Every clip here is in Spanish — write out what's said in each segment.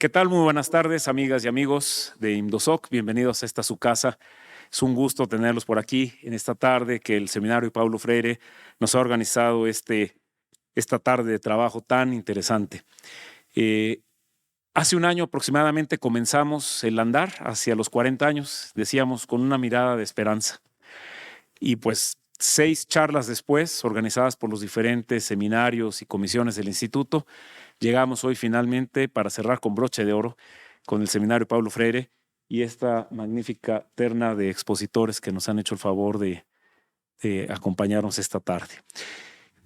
¿Qué tal? Muy buenas tardes, amigas y amigos de IMDOSOC. Bienvenidos a esta su casa. Es un gusto tenerlos por aquí en esta tarde que el Seminario Paulo Freire nos ha organizado esta tarde de trabajo tan interesante. Hace un año aproximadamente comenzamos el andar hacia los 40 años, decíamos, con una mirada de esperanza. Y pues 6 charlas después, organizadas por los diferentes seminarios y comisiones del instituto, llegamos hoy finalmente para cerrar con broche de oro con el Seminario Paulo Freire y esta magnífica terna de expositores que nos han hecho el favor de acompañarnos esta tarde.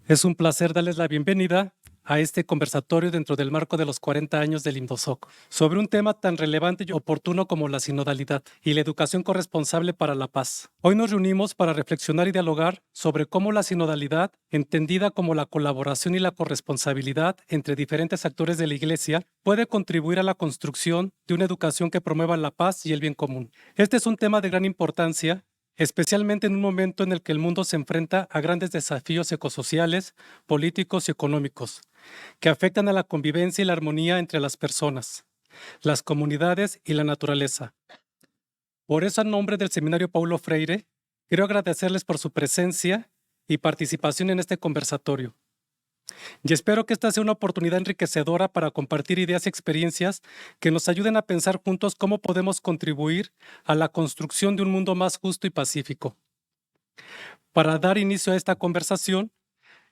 Es un placer darles la bienvenida a este conversatorio dentro del marco de los 40 años del IMDOSOC, sobre un tema tan relevante y oportuno como la sinodalidad y la educación corresponsable para la paz. Hoy nos reunimos para reflexionar y dialogar sobre cómo la sinodalidad, entendida como la colaboración y la corresponsabilidad entre diferentes actores de la Iglesia, puede contribuir a la construcción de una educación que promueva la paz y el bien común. Este es un tema de gran importancia, especialmente en un momento en el que el mundo se enfrenta a grandes desafíos ecosociales, políticos y económicos, que afectan a la convivencia y la armonía entre las personas, las comunidades y la naturaleza. Por eso, en nombre del Seminario Paulo Freire, quiero agradecerles por su presencia y participación en este conversatorio. Y espero que esta sea una oportunidad enriquecedora para compartir ideas y experiencias que nos ayuden a pensar juntos cómo podemos contribuir a la construcción de un mundo más justo y pacífico. Para dar inicio a esta conversación,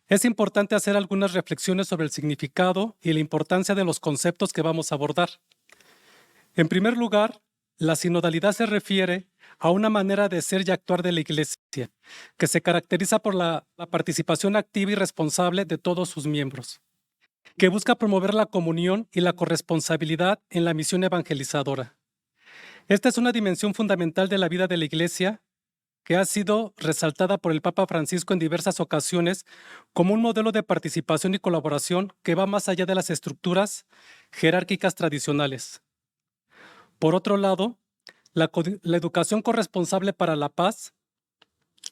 es importante hacer algunas reflexiones sobre el significado y la importancia de los conceptos que vamos a abordar. En primer lugar, la sinodalidad se refiere a una manera de ser y actuar de la Iglesia, que se caracteriza por la participación activa y responsable de todos sus miembros, que busca promover la comunión y la corresponsabilidad en la misión evangelizadora. Esta es una dimensión fundamental de la vida de la Iglesia que ha sido resaltada por el Papa Francisco en diversas ocasiones como un modelo de participación y colaboración que va más allá de las estructuras jerárquicas tradicionales. Por otro lado, la educación corresponsable para la paz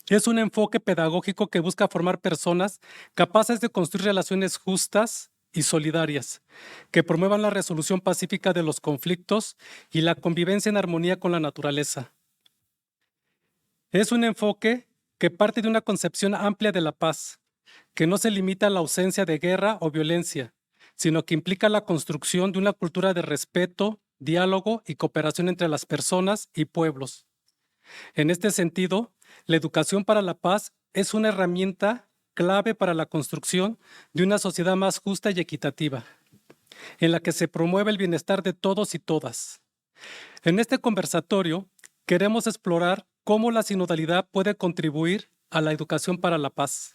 es un enfoque pedagógico que busca formar personas capaces de construir relaciones justas y solidarias, que promuevan la resolución pacífica de los conflictos y la convivencia en armonía con la naturaleza. Es un enfoque que parte de una concepción amplia de la paz, que no se limita a la ausencia de guerra o violencia, sino que implica la construcción de una cultura de respeto, diálogo y cooperación entre las personas y pueblos. En este sentido, la educación para la paz es una herramienta clave para la construcción de una sociedad más justa y equitativa, en la que se promueve el bienestar de todos y todas. En este conversatorio, queremos explorar cómo la sinodalidad puede contribuir a la educación para la paz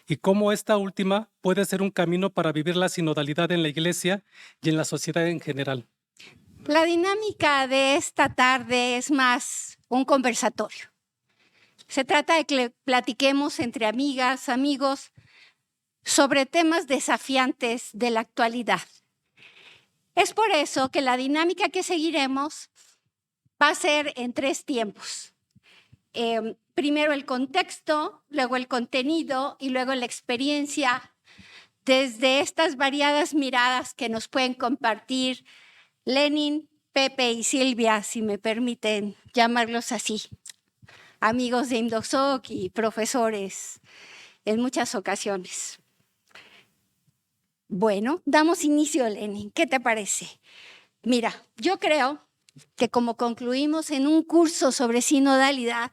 y cómo esta última puede ser un camino para vivir la sinodalidad en la Iglesia y en la sociedad en general. La dinámica de esta tarde es más un conversatorio. Se trata de que platiquemos entre amigas, amigos, sobre temas desafiantes de la actualidad. Es por eso que la dinámica que seguiremos va a ser en 3 tiempos. Primero el contexto, luego el contenido y luego la experiencia desde estas variadas miradas que nos pueden compartir Lenin, Pepe y Silvia, si me permiten llamarlos así, amigos de IMDOSOC y profesores en muchas ocasiones. Bueno, damos inicio, Lenin. ¿Qué te parece? Mira, yo creo que como concluimos en un curso sobre sinodalidad,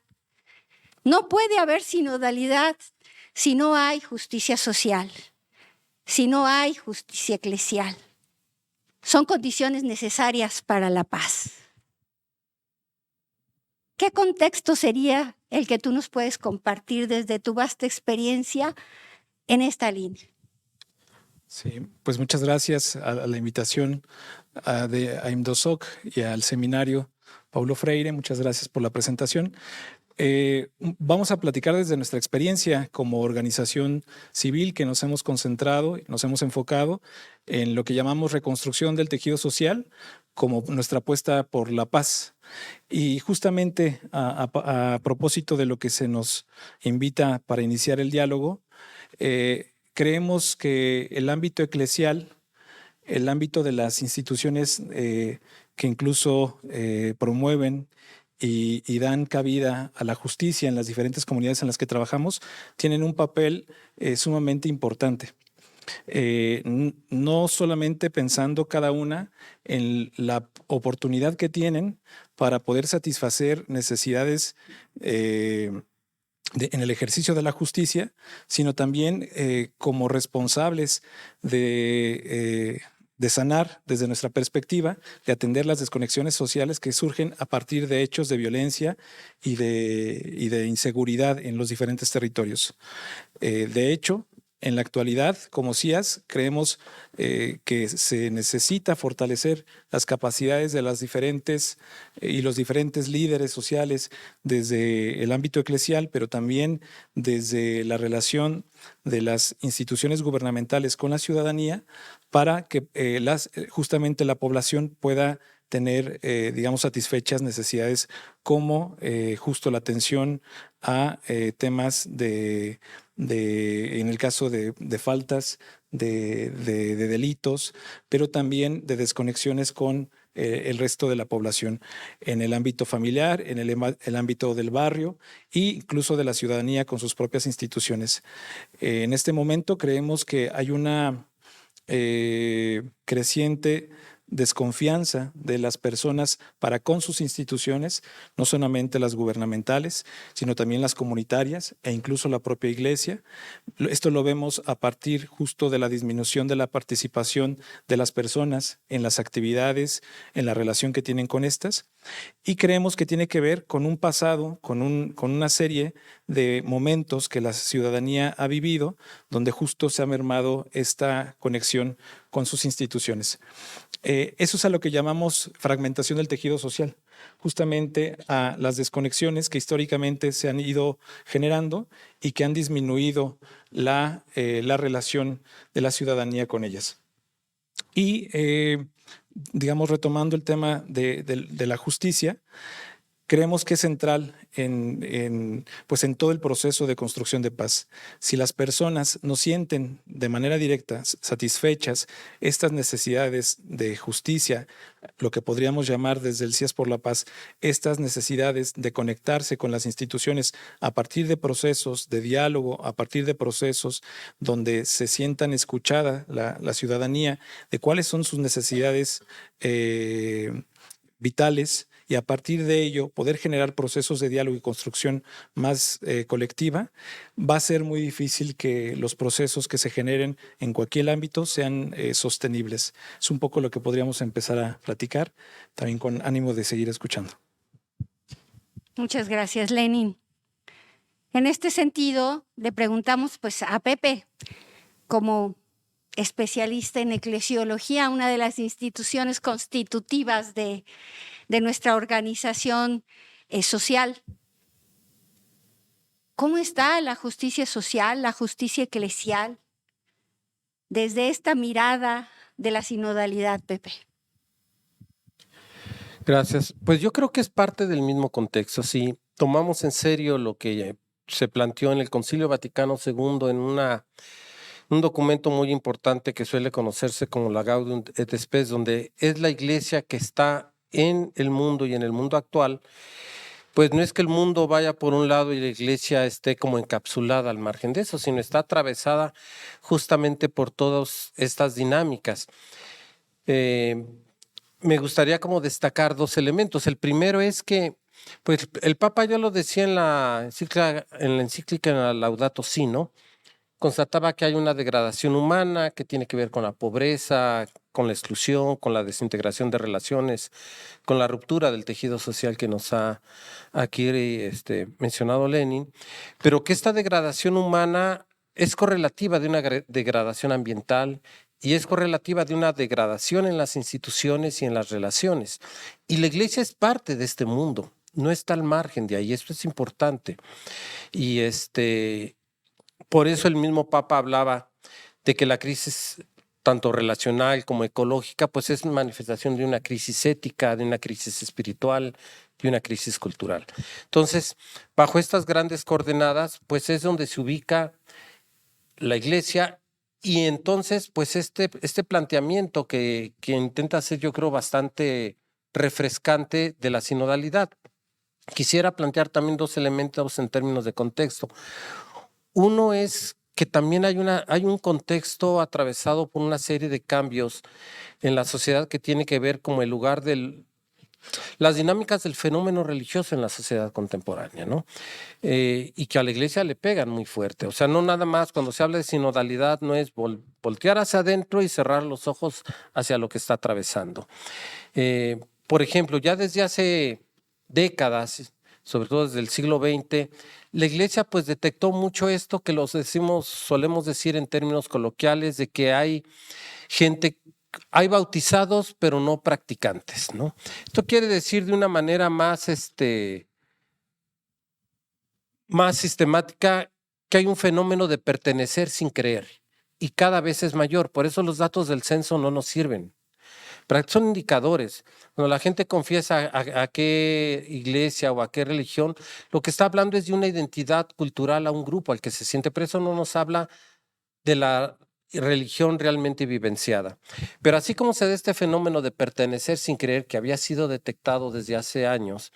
no puede haber sinodalidad si no hay justicia social, si no hay justicia eclesial. Son condiciones necesarias para la paz. ¿Qué contexto sería el que tú nos puedes compartir desde tu vasta experiencia en esta línea? Sí, pues muchas gracias a la invitación a IMDOSOC y al seminario Paulo Freire. Muchas gracias por la presentación. Vamos a platicar desde nuestra experiencia como organización civil que nos hemos concentrado, nos hemos enfocado en lo que llamamos reconstrucción del tejido social como nuestra apuesta por la paz. Y justamente a propósito de lo que se nos invita para iniciar el diálogo, creemos que el ámbito eclesial el ámbito de las instituciones que incluso promueven y dan cabida a la justicia en las diferentes comunidades en las que trabajamos, tienen un papel sumamente importante. No solamente pensando cada una en la oportunidad que tienen para poder satisfacer necesidades en el ejercicio de la justicia, sino también como responsables de sanar desde nuestra perspectiva, de atender las desconexiones sociales que surgen a partir de hechos de violencia y de inseguridad en los diferentes territorios. De hecho, en la actualidad, como CIAS, creemos que se necesita fortalecer las capacidades de las diferentes y los diferentes líderes sociales desde el ámbito eclesial, pero también desde la relación de las instituciones gubernamentales con la ciudadanía para que justamente la población pueda tener, digamos, satisfechas necesidades como justo la atención a temas en el caso de faltas, de delitos, pero también de desconexiones con el resto de la población en el ámbito familiar, en el ámbito del barrio e incluso de la ciudadanía con sus propias instituciones. En este momento creemos que hay una creciente desconfianza de las personas para con sus instituciones, no solamente las gubernamentales, sino también las comunitarias e incluso la propia iglesia. Esto lo vemos a partir justo de la disminución de la participación de las personas en las actividades, en la relación que tienen con estas, y creemos que tiene que ver con un pasado, con una serie de momentos que la ciudadanía ha vivido, donde justo se ha mermado esta conexión con sus instituciones. Eso es a lo que llamamos fragmentación del tejido social, justamente a las desconexiones que históricamente se han ido generando y que han disminuido la relación de la ciudadanía con ellas. Y, digamos, retomando el tema de la justicia, creemos que es central pues en todo el proceso de construcción de paz. Si las personas no sienten de manera directa satisfechas estas necesidades de justicia, lo que podríamos llamar desde el CIAS por la Paz, estas necesidades de conectarse con las instituciones a partir de procesos de diálogo, a partir de procesos donde se sientan escuchada la ciudadanía de cuáles son sus necesidades vitales, y a partir de ello poder generar procesos de diálogo y construcción más colectiva, va a ser muy difícil que los procesos que se generen en cualquier ámbito sean sostenibles. Es un poco lo que podríamos empezar a platicar, también con ánimo de seguir escuchando. Muchas gracias, Lenin. En este sentido, le preguntamos pues, a Pepe, como especialista en eclesiología, una de las instituciones constitutivas de nuestra organización social. ¿Cómo está la justicia social, la justicia eclesial, desde esta mirada de la sinodalidad, Pepe? Gracias. Pues yo creo que es parte del mismo contexto. Si tomamos en serio lo que se planteó en el Concilio Vaticano II en un documento muy importante que suele conocerse como la Gaudium et Spes, donde es la iglesia que está en el mundo y en el mundo actual, pues no es que el mundo vaya por un lado y la iglesia esté como encapsulada al margen de eso, sino está atravesada justamente por todas estas dinámicas. Me gustaría como destacar dos elementos. El primero es que, pues el Papa ya lo decía en la encíclica Laudato Si, ¿no? Constataba que hay una degradación humana que tiene que ver con la pobreza, con la exclusión, con la desintegración de relaciones, con la ruptura del tejido social que nos ha aquí mencionado Lenin, pero que esta degradación humana es correlativa de una degradación ambiental y es correlativa de una degradación en las instituciones y en las relaciones. Y la iglesia es parte de este mundo, no está al margen de ahí, esto es importante. Y por eso el mismo Papa hablaba de que la crisis, tanto relacional como ecológica, pues es manifestación de una crisis ética, de una crisis espiritual, de una crisis cultural. Entonces, bajo estas grandes coordenadas, pues es donde se ubica la iglesia Y entonces, pues este planteamiento que intenta ser, yo creo, bastante refrescante de la sinodalidad. Quisiera plantear también 2 elementos en términos de contexto. Uno es que también hay un contexto atravesado por una serie de cambios en la sociedad que tiene que ver como el lugar las dinámicas del fenómeno religioso en la sociedad contemporánea, ¿no? Y que a la iglesia le pegan muy fuerte. O sea, no nada más cuando se habla de sinodalidad, no es voltear hacia adentro y cerrar los ojos hacia lo que está atravesando. Por ejemplo, ya desde hace décadas, sobre todo desde el siglo XX, la iglesia pues detectó mucho esto que solemos decir en términos coloquiales, de que hay bautizados pero no practicantes, ¿no? Esto quiere decir de una manera más sistemática que hay un fenómeno de pertenecer sin creer y cada vez es mayor. Por eso los datos del censo no nos sirven. Son indicadores. Cuando la gente confiesa a qué iglesia o a qué religión, lo que está hablando es de una identidad cultural a un grupo al que se siente. Pero eso no nos habla de la religión realmente vivenciada. Pero así como se da este fenómeno de pertenecer sin creer, que había sido detectado desde hace años,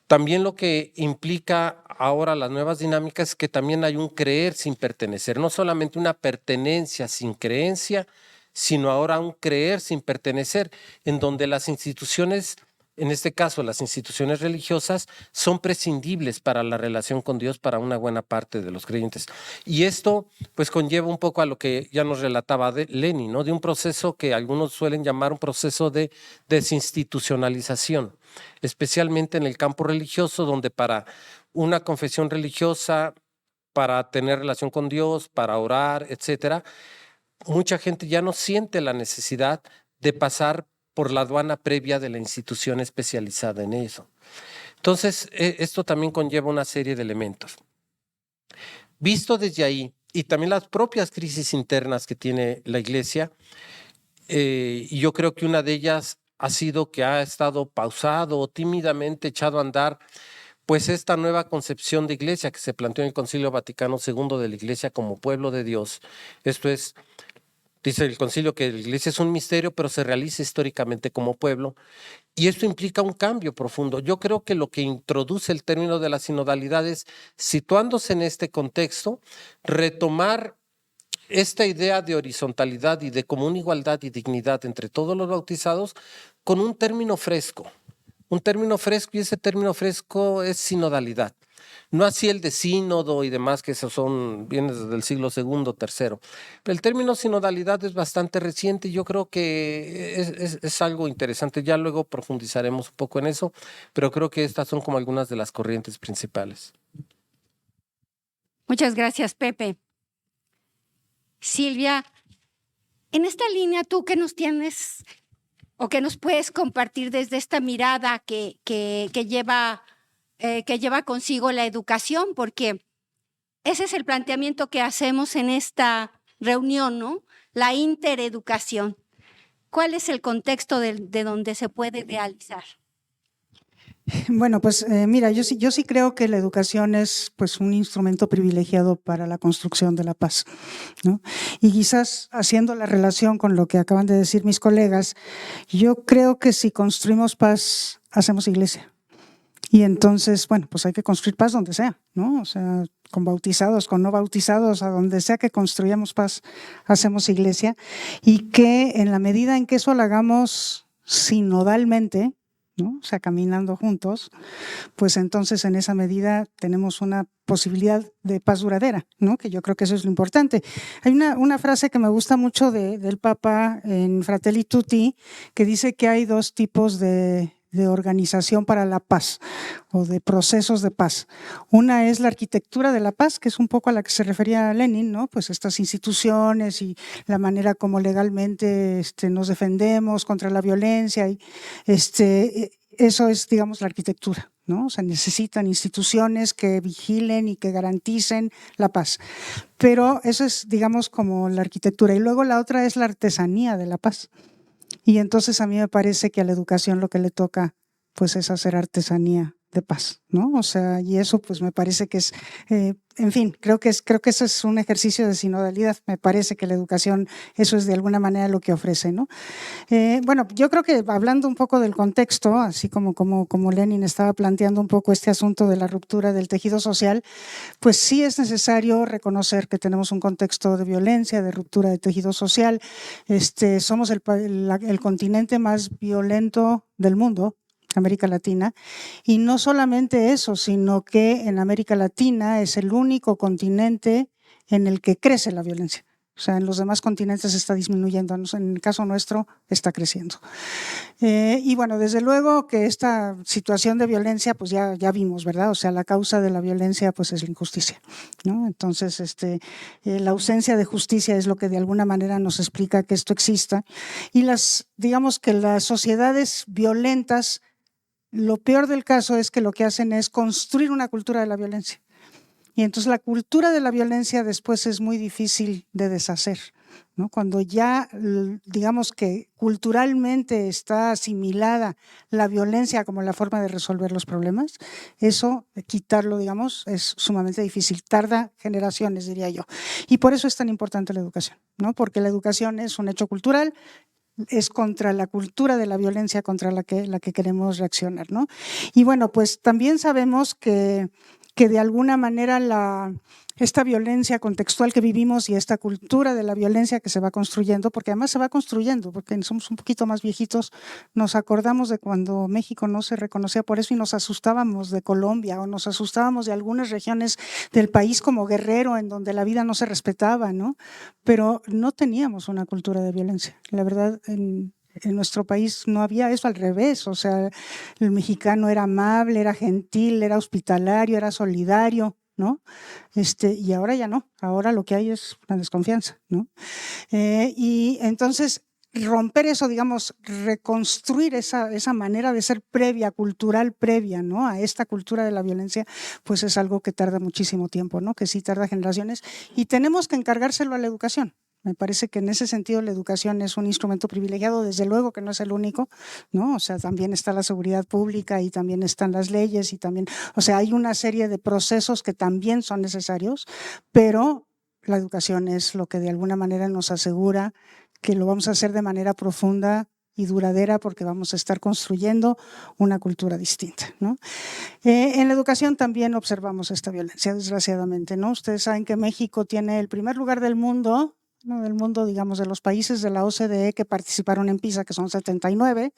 también lo que implica ahora las nuevas dinámicas es que también hay un creer sin pertenecer, no solamente una pertenencia sin creencia, sino ahora un creer sin pertenecer, en donde las instituciones, en este caso las instituciones religiosas, son prescindibles para la relación con Dios para una buena parte de los creyentes. Y esto pues conlleva un poco a lo que ya nos relataba Lenin, ¿no? De un proceso que algunos suelen llamar un proceso de desinstitucionalización, especialmente en el campo religioso, donde para una confesión religiosa, para tener relación con Dios, para orar, etcétera, mucha gente ya no siente la necesidad de pasar por la aduana previa de la institución especializada en eso. Entonces, esto también conlleva una serie de elementos. Visto desde ahí, y también las propias crisis internas que tiene la iglesia, y yo creo que una de ellas ha sido que ha estado pausado o tímidamente echado a andar pues esta nueva concepción de iglesia que se planteó en el Concilio Vaticano II de la iglesia como pueblo de Dios. Esto es, dice el concilio que la iglesia es un misterio, pero se realiza históricamente como pueblo. Y esto implica un cambio profundo. Yo creo que lo que introduce el término de la sinodalidad es, situándose en este contexto, retomar esta idea de horizontalidad y de común igualdad y dignidad entre todos los bautizados con un término fresco. Un término fresco, y ese término fresco es sinodalidad. No así el de sínodo y demás, que esos vienen desde el siglo II, III. Pero el término sinodalidad es bastante reciente y yo creo que es algo interesante. Ya luego profundizaremos un poco en eso, pero creo que estas son como algunas de las corrientes principales. Muchas gracias, Pepe. Silvia, en esta línea, ¿tú qué nos tienes o qué nos puedes compartir desde esta mirada que lleva consigo la educación? Porque ese es el planteamiento que hacemos en esta reunión, ¿no? La intereducación. ¿Cuál es el contexto de donde se puede realizar? Bueno, pues mira, yo sí creo que la educación es pues un instrumento privilegiado para la construcción de la paz, ¿no? Y quizás haciendo la relación con lo que acaban de decir mis colegas, yo creo que si construimos paz, hacemos iglesia. Y entonces, bueno, pues hay que construir paz donde sea, ¿no? O sea, con bautizados, con no bautizados, a donde sea que construyamos paz, hacemos iglesia. Y que en la medida en que eso lo hagamos sinodalmente, ¿no? O sea, caminando juntos, pues entonces en esa medida tenemos una posibilidad de paz duradera, ¿no? Que yo creo que eso es lo importante. Hay una frase que me gusta mucho del Papa en Fratelli Tutti, que dice que hay 2 tipos de organización para la paz o de procesos de paz. Una es la arquitectura de la paz, que es un poco a la que se refería Lenin, ¿no? Pues estas instituciones y la manera como legalmente nos defendemos contra la violencia. Y eso es, digamos, la arquitectura, ¿no? O sea, necesitan instituciones que vigilen y que garanticen la paz. Pero eso es, digamos, como la arquitectura. Y luego la otra es la artesanía de la paz. Y entonces a mí me parece que a la educación lo que le toca pues es hacer artesanía de paz, ¿no? O sea, y eso pues me parece que es, en fin, creo que eso es un ejercicio de sinodalidad. Me parece que la educación, eso es de alguna manera lo que ofrece, ¿no? Bueno, yo creo que hablando un poco del contexto, así como Lenin estaba planteando un poco este asunto de la ruptura del tejido social, pues sí es necesario reconocer que tenemos un contexto de violencia, de ruptura de tejido social. Somos el continente más violento del mundo, América Latina, y no solamente eso, sino que en América Latina es el único continente en el que crece la violencia. O sea, en los demás continentes está disminuyendo, en el caso nuestro está creciendo. Y bueno, desde luego que esta situación de violencia, pues ya vimos, ¿verdad? O sea, la causa de la violencia pues es la injusticia, ¿no? Entonces, la ausencia de justicia es lo que de alguna manera nos explica que esto exista. Y digamos que las sociedades violentas, lo peor del caso es que lo que hacen es construir una cultura de la violencia. Y entonces la cultura de la violencia después es muy difícil de deshacer, ¿no? Cuando ya, digamos que culturalmente está asimilada la violencia como la forma de resolver los problemas, eso, quitarlo, digamos, es sumamente difícil. Tarda generaciones, diría yo. Y por eso es tan importante la educación, ¿no? Porque la educación es un hecho cultural, es contra la cultura de la violencia contra la que queremos reaccionar, ¿no? Y bueno, pues también sabemos que de alguna manera esta violencia contextual que vivimos y esta cultura de la violencia que se va construyendo, porque además se va construyendo, porque somos un poquito más viejitos, nos acordamos de cuando México no se reconocía por eso y nos asustábamos de Colombia o nos asustábamos de algunas regiones del país como Guerrero, en donde la vida no se respetaba, ¿no? Pero no teníamos una cultura de violencia. La verdad, en nuestro país no había eso, al revés. O sea, el mexicano era amable, era gentil, era hospitalario, era solidario, ¿no? Y ahora ya no, ahora lo que hay es una desconfianza, ¿no? Y entonces romper eso, digamos, reconstruir esa manera de ser previa, cultural previa, ¿no? A esta cultura de la violencia, pues es algo que tarda muchísimo tiempo, ¿no? Que sí tarda generaciones y tenemos que encargárselo a la educación. Me parece que en ese sentido la educación es un instrumento privilegiado, desde luego que no es el único, ¿no? O sea, también está la seguridad pública y también están las leyes y también, o sea, hay una serie de procesos que también son necesarios, pero la educación es lo que de alguna manera nos asegura que lo vamos a hacer de manera profunda y duradera porque vamos a estar construyendo una cultura distinta, ¿no? En la educación también observamos esta violencia, desgraciadamente, ¿no? Ustedes saben que México tiene el primer lugar del mundo, ¿no? Del mundo, digamos, de los países de la OCDE que participaron en PISA, que son 79,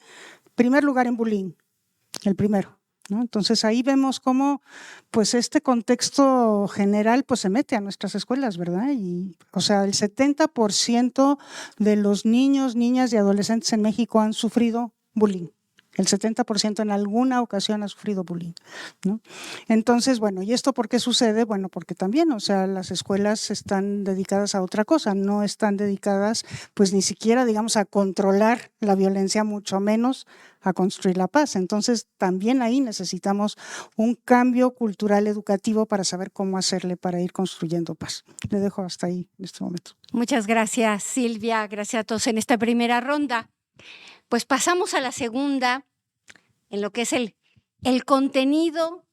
primer lugar en bullying, el primero, ¿no? Entonces ahí vemos cómo pues este contexto general pues se mete a nuestras escuelas, ¿verdad? Y, o sea, el 70% de los niños, niñas y adolescentes en México han sufrido bullying. El 70% en alguna ocasión ha sufrido bullying, ¿no? Entonces, bueno, ¿y esto por qué sucede? Bueno, porque también, o sea, las escuelas están dedicadas a otra cosa, no están dedicadas pues ni siquiera, digamos, a controlar la violencia, mucho menos a construir la paz. Entonces, también ahí necesitamos un cambio cultural educativo para saber cómo hacerle para ir construyendo paz. Le dejo hasta ahí en este momento. Muchas gracias, Silvia. Gracias a todos en esta primera ronda. Pues pasamos a la segunda, en lo que es el contenido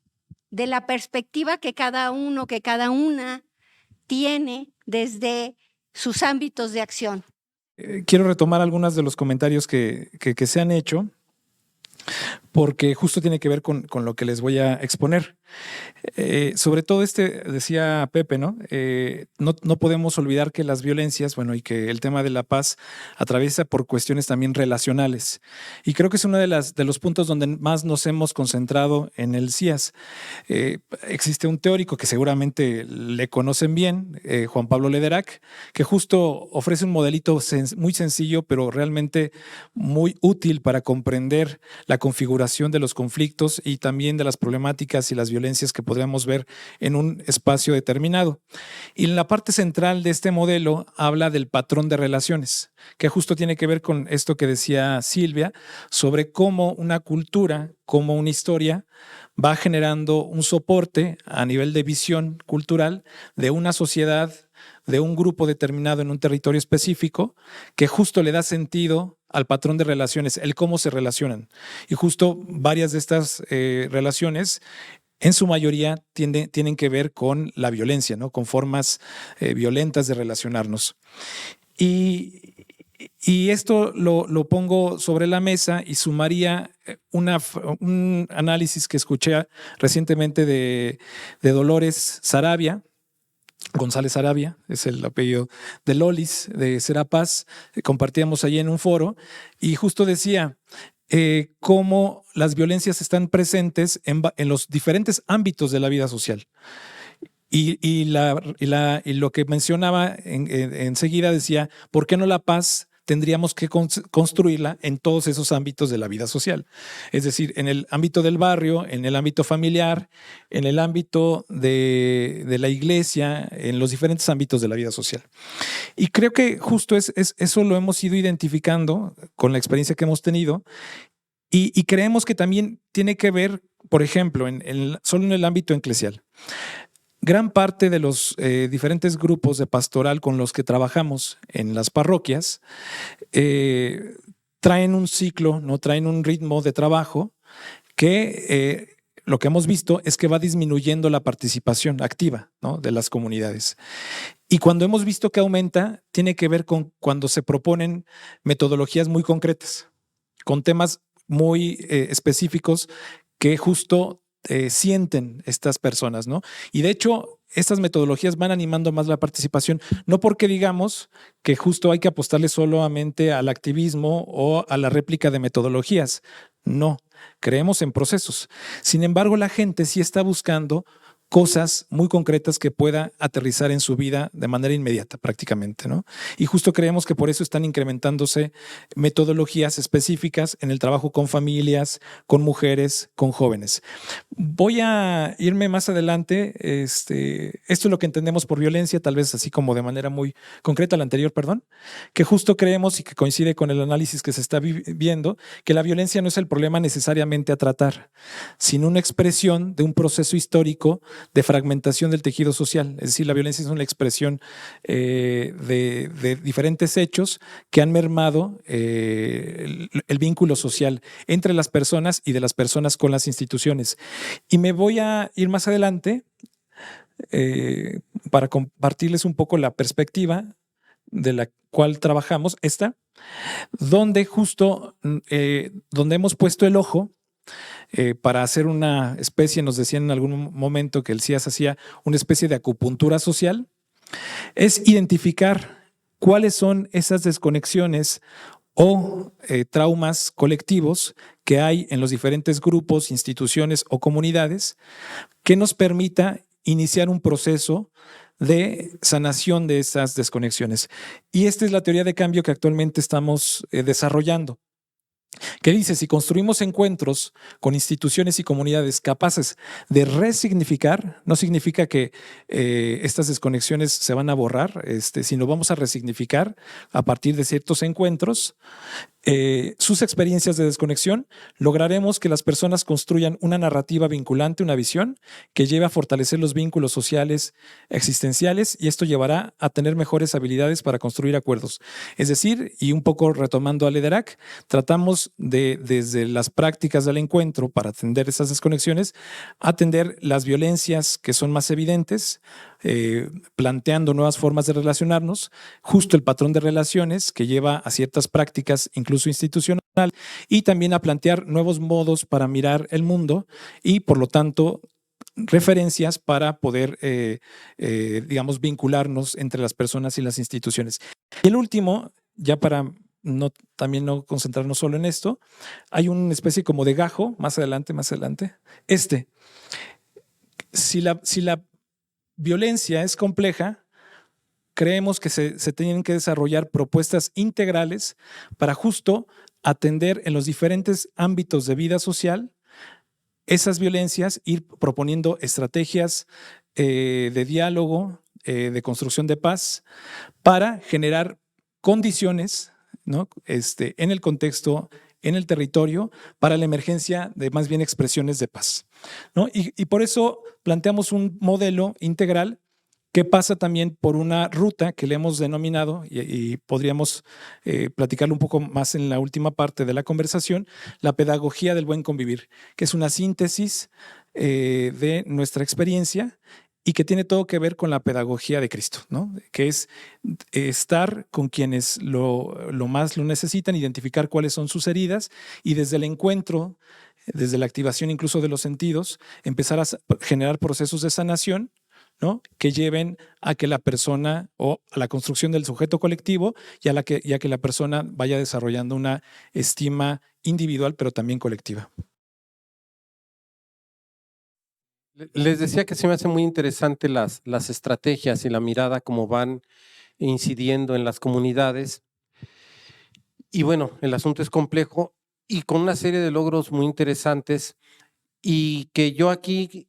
de la perspectiva que cada uno, que cada una tiene desde sus ámbitos de acción. Quiero retomar algunos de los comentarios que se han hecho, porque justo tiene que ver con lo que les voy a exponer. Sobre todo decía Pepe, ¿no? No podemos olvidar que las violencias, bueno, y que el tema de la paz atraviesa por cuestiones también relacionales. Y creo que es uno de los puntos donde más nos hemos concentrado en el CIAS. Existe un teórico que seguramente le conocen bien, Juan Pablo Lederac, que justo ofrece un modelito muy sencillo, pero realmente muy útil para comprender la configuración de los conflictos y también de las problemáticas y las violencias violencias que podríamos ver en un espacio determinado. Y en la parte central de este modelo habla del patrón de relaciones, que justo tiene que ver con esto que decía Silvia, sobre cómo una cultura, cómo una historia va generando un soporte a nivel de visión cultural de una sociedad, de un grupo determinado en un territorio específico, que justo le da sentido al patrón de relaciones, el cómo se relacionan. Y justo varias de estas relaciones, en su mayoría, tienen que ver con la violencia, ¿no? Con formas violentas de relacionarnos. Y esto lo pongo sobre la mesa y sumaría un análisis que escuché recientemente de Dolores Sarabia, González Sarabia, es el apellido de Lolis, de Serapaz, compartíamos allí en un foro, y justo decía cómo las violencias están presentes en los diferentes ámbitos de la vida social. Y lo que mencionaba enseguida decía, ¿por qué no la paz tendríamos que construirla en todos esos ámbitos de la vida social? Es decir, en el ámbito del barrio, en el ámbito familiar, en el ámbito de la iglesia, en los diferentes ámbitos de la vida social. Y creo que justo eso lo hemos ido identificando con la experiencia que hemos tenido y creemos que también tiene que ver, por ejemplo, solo en el ámbito eclesial. Gran parte de los diferentes grupos de pastoral con los que trabajamos en las parroquias traen un ciclo, ¿no? Traen un ritmo de trabajo que lo que hemos visto es que va disminuyendo la participación activa, ¿no? De las comunidades. Y cuando hemos visto que aumenta, tiene que ver con cuando se proponen metodologías muy concretas, con temas muy específicos que justo sienten estas personas, ¿no? Y de hecho, estas metodologías van animando más la participación, no porque digamos que justo hay que apostarle solamente al activismo o a la réplica de metodologías. No, creemos en procesos. Sin embargo, la gente sí está buscando cosas muy concretas que pueda aterrizar en su vida de manera inmediata prácticamente, ¿no? Y justo creemos que por eso están incrementándose metodologías específicas en el trabajo con familias, con mujeres, con jóvenes. Voy a irme más adelante. Esto es lo que entendemos por violencia, tal vez así como de manera muy concreta, la anterior, perdón, que justo creemos y que coincide con el análisis que se está viendo, que la violencia no es el problema necesariamente a tratar, sino una expresión de un proceso histórico de fragmentación del tejido social. Es decir, la violencia es una expresión de diferentes hechos que han mermado el vínculo social entre las personas y de las personas con las instituciones. Y me voy a ir más adelante para compartirles un poco la perspectiva de la cual trabajamos, donde justo donde hemos puesto el ojo para hacer una especie, nos decían en algún momento que el CIAS hacía una especie de acupuntura social, es identificar cuáles son esas desconexiones o traumas colectivos que hay en los diferentes grupos, instituciones o comunidades que nos permita iniciar un proceso de sanación de esas desconexiones. Y esta es la teoría de cambio que actualmente estamos desarrollando, que dice, si construimos encuentros con instituciones y comunidades capaces de resignificar, no significa que estas desconexiones se van a borrar, sino vamos a resignificar a partir de ciertos encuentros sus experiencias de desconexión, lograremos que las personas construyan una narrativa vinculante, una visión que lleve a fortalecer los vínculos sociales existenciales, y esto llevará a tener mejores habilidades para construir acuerdos. Es decir, y un poco retomando a Lederach, tratamos desde las prácticas del encuentro para atender esas desconexiones, atender las violencias que son más evidentes, planteando nuevas formas de relacionarnos, justo el patrón de relaciones que lleva a ciertas prácticas, incluso institucional, y también a plantear nuevos modos para mirar el mundo y, por lo tanto, referencias para poder, digamos, vincularnos entre las personas y las instituciones. Y el último, ya para también no concentrarnos solo en esto, hay una especie como de gajo, más adelante, si la violencia es compleja, creemos que se tienen que desarrollar propuestas integrales para justo atender en los diferentes ámbitos de vida social esas violencias, ir proponiendo estrategias de diálogo, de construcción de paz, para generar condiciones, ¿no? En el contexto, en el territorio, para la emergencia de más bien expresiones de paz, ¿no? Y por eso planteamos un modelo integral que pasa también por una ruta que le hemos denominado, y podríamos platicarlo un poco más en la última parte de la conversación, la pedagogía del buen convivir, que es una síntesis de nuestra experiencia y que tiene todo que ver con la pedagogía de Cristo, ¿no? Que es estar con quienes lo más lo necesitan, identificar cuáles son sus heridas y desde el encuentro, desde la activación incluso de los sentidos, empezar a generar procesos de sanación, ¿no? Que lleven a que la persona o a la construcción del sujeto colectivo y a que la persona vaya desarrollando una estima individual, pero también colectiva. Les decía que se me hace muy interesante las estrategias y la mirada como van incidiendo en las comunidades. Y bueno, el asunto es complejo y con una serie de logros muy interesantes, y que yo aquí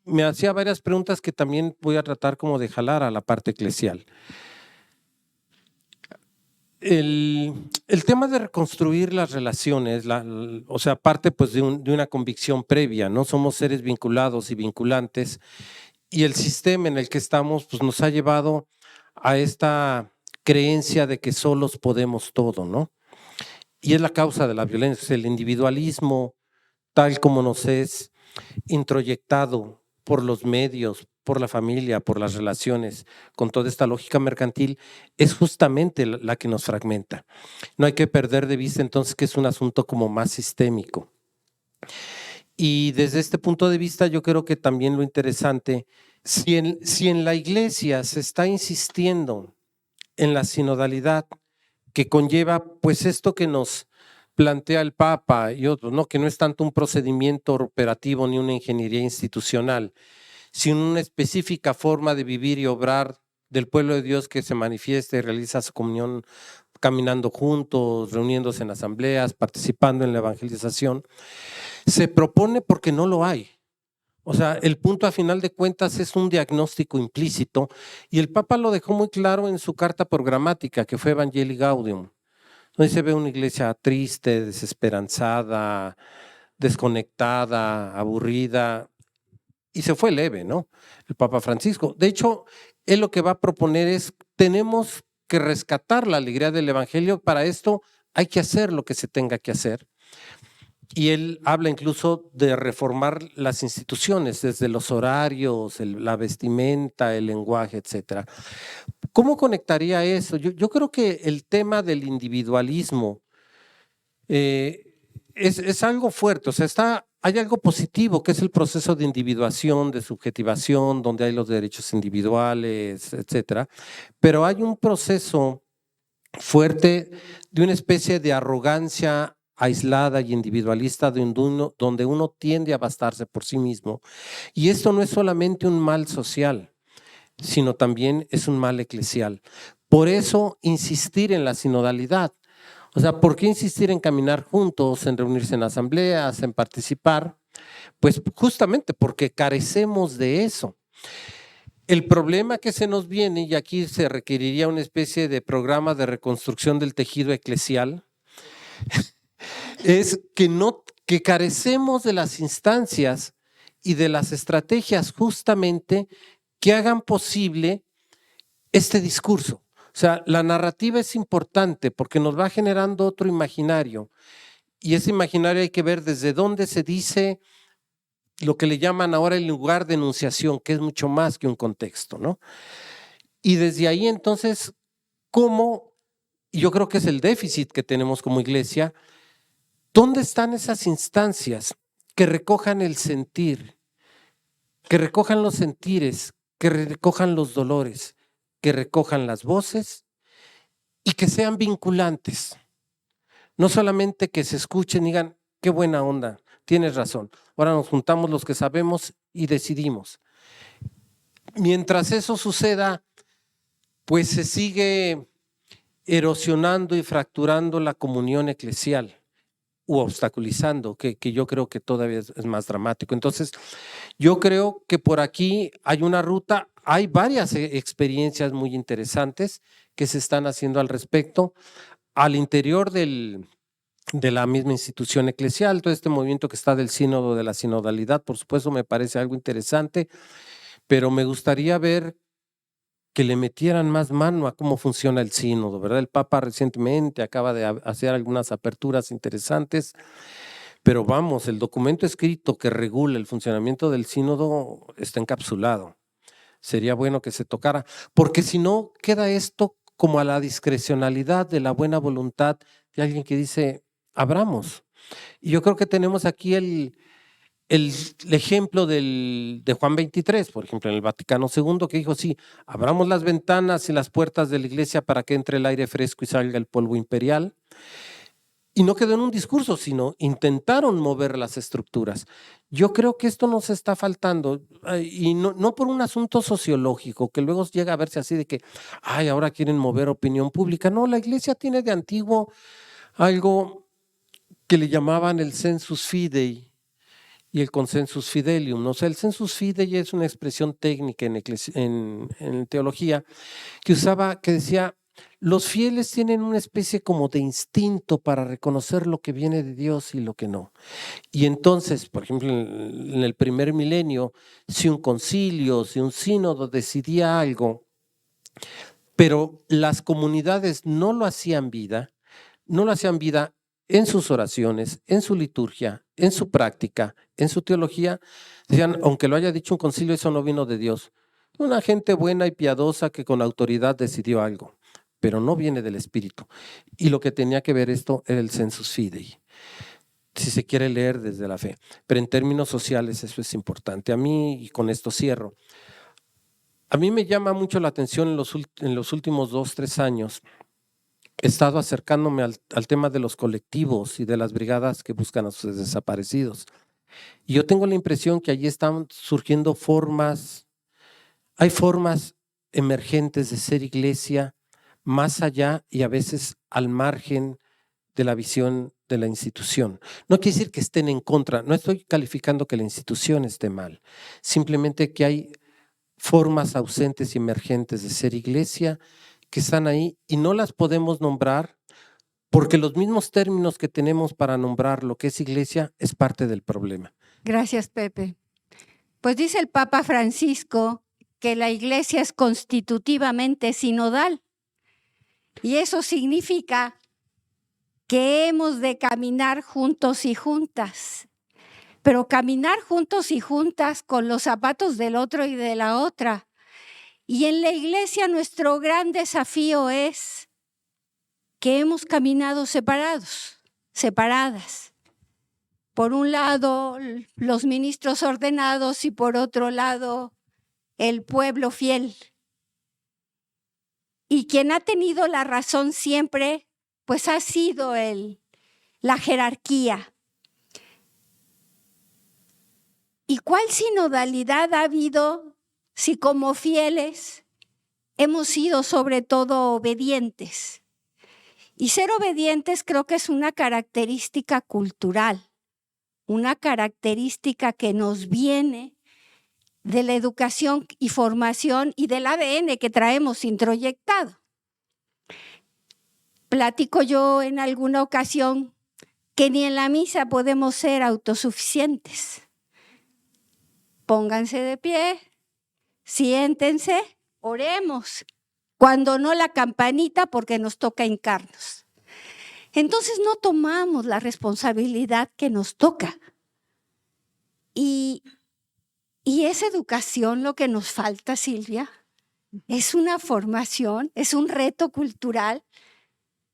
me hacía varias preguntas que también voy a tratar como de jalar a la parte eclesial. El tema de reconstruir las relaciones, o sea, parte pues de una convicción previa, ¿no? Somos seres vinculados y vinculantes, y el sistema en el que estamos pues nos ha llevado a esta creencia de que solos podemos todo, ¿no? Y es la causa de la violencia, el individualismo tal como nos es introyectado por los medios, por la familia, por las relaciones, con toda esta lógica mercantil, es justamente la que nos fragmenta. No hay que perder de vista entonces que es un asunto como más sistémico. Y desde este punto de vista yo creo que también lo interesante, si en la iglesia se está insistiendo en la sinodalidad, que conlleva pues esto que nos plantea el Papa y otros, ¿no? Que no es tanto un procedimiento operativo ni una ingeniería institucional, sino una específica forma de vivir y obrar del pueblo de Dios que se manifiesta y realiza su comunión caminando juntos, reuniéndose en asambleas, participando en la evangelización. Se propone porque no lo hay. O sea, el punto a final de cuentas es un diagnóstico implícito, y el Papa lo dejó muy claro en su carta programática, que fue Evangelii Gaudium, donde se ve una iglesia triste, desesperanzada, desconectada, aburrida, y se fue leve, ¿no? El Papa Francisco. De hecho, él lo que va a proponer es, tenemos que rescatar la alegría del Evangelio. Para esto hay que hacer lo que se tenga que hacer. Y él habla incluso de reformar las instituciones, desde los horarios, la vestimenta, el lenguaje, etcétera. ¿Cómo conectaría eso? Yo creo que el tema del individualismo es algo fuerte. O sea, hay algo positivo, que es el proceso de individuación, de subjetivación, donde hay los derechos individuales, etcétera. Pero hay un proceso fuerte de una especie de arrogancia aislada y individualista donde uno tiende a bastarse por sí mismo. Y esto no es solamente un mal social, sino también es un mal eclesial. Por eso insistir en la sinodalidad. O sea, ¿por qué insistir en caminar juntos, en reunirse en asambleas, en participar? Pues justamente porque carecemos de eso. El problema que se nos viene, y aquí se requeriría una especie de programa de reconstrucción del tejido eclesial, es que carecemos de las instancias y de las estrategias justamente que hagan posible este discurso. O sea, la narrativa es importante porque nos va generando otro imaginario, y ese imaginario hay que ver desde dónde se dice lo que le llaman ahora el lugar de enunciación, que es mucho más que un contexto, ¿no? Y desde ahí entonces, ¿cómo? Yo creo que es el déficit que tenemos como iglesia. ¿Dónde están esas instancias que recojan el sentir, que recojan los sentires, que recojan los dolores, que recojan las voces y que sean vinculantes? No solamente que se escuchen y digan, qué buena onda, tienes razón, ahora nos juntamos los que sabemos y decidimos. Mientras eso suceda, pues se sigue erosionando y fracturando la comunión eclesial. u obstaculizando, que yo creo que todavía es más dramático. Entonces, yo creo que por aquí hay una ruta, hay varias experiencias muy interesantes que se están haciendo al respecto, al interior de la misma institución eclesial. Todo este movimiento que está del sínodo, de la sinodalidad, por supuesto me parece algo interesante, pero me gustaría ver que le metieran más mano a cómo funciona el sínodo, ¿verdad? El Papa recientemente acaba de hacer algunas aperturas interesantes, pero vamos, el documento escrito que regula el funcionamiento del sínodo está encapsulado. Sería bueno que se tocara, porque si no queda esto como a la discrecionalidad de la buena voluntad de alguien que dice, abramos. Y yo creo que tenemos aquí el ejemplo de Juan 23, por ejemplo, en el Vaticano II, que dijo, sí, abramos las ventanas y las puertas de la iglesia para que entre el aire fresco y salga el polvo imperial. Y no quedó en un discurso, sino intentaron mover las estructuras. Yo creo que esto nos está faltando, y no por un asunto sociológico, que luego llega a verse así de que, ay, ahora quieren mover opinión pública. No, la iglesia tiene de antiguo algo que le llamaban el sensus fidei y el consensus fidelium. O sea, el sensus fidei es una expresión técnica en teología que decía, los fieles tienen una especie como de instinto para reconocer lo que viene de Dios y lo que no. Y entonces, por ejemplo, en el primer milenio, si un concilio, si un sínodo decidía algo, pero las comunidades no lo hacían vida en sus oraciones, en su liturgia, en su práctica, en su teología, decían, aunque lo haya dicho un concilio, eso no vino de Dios. Una gente buena y piadosa que con autoridad decidió algo, pero no viene del Espíritu. Y lo que tenía que ver esto era el sensus fidei, si se quiere leer desde la fe. Pero en términos sociales eso es importante. A mí, y con esto cierro, a mí me llama mucho la atención en los últimos 2-3 años. He estado acercándome al tema de los colectivos y de las brigadas que buscan a sus desaparecidos. Y yo tengo la impresión que allí están surgiendo hay formas emergentes de ser iglesia más allá y a veces al margen de la visión de la institución. No quiere decir que estén en contra, no estoy calificando que la institución esté mal, simplemente que hay formas ausentes y emergentes de ser iglesia que están ahí y no las podemos nombrar porque los mismos términos que tenemos para nombrar lo que es iglesia es parte del problema. Gracias, Pepe. Pues dice el Papa Francisco que la iglesia es constitutivamente sinodal y eso significa que hemos de caminar juntos y juntas, pero caminar juntos y juntas con los zapatos del otro y de la otra. Y en la iglesia nuestro gran desafío es que hemos caminado separadas. Por un lado, los ministros ordenados y por otro lado, el pueblo fiel. Y quien ha tenido la razón siempre, pues ha sido la jerarquía. ¿Y cuál sinodalidad ha habido si como fieles hemos sido sobre todo obedientes? Y ser obedientes creo que es una característica cultural, una característica que nos viene de la educación y formación y del ADN que traemos introyectado. Platico yo en alguna ocasión que ni en la misa podemos ser autosuficientes. Pónganse de pie, siéntense, oremos. Cuando no la campanita porque nos toca hincarnos. Entonces no tomamos la responsabilidad que nos toca. Y esa educación lo que nos falta, Silvia, es una formación, es un reto cultural.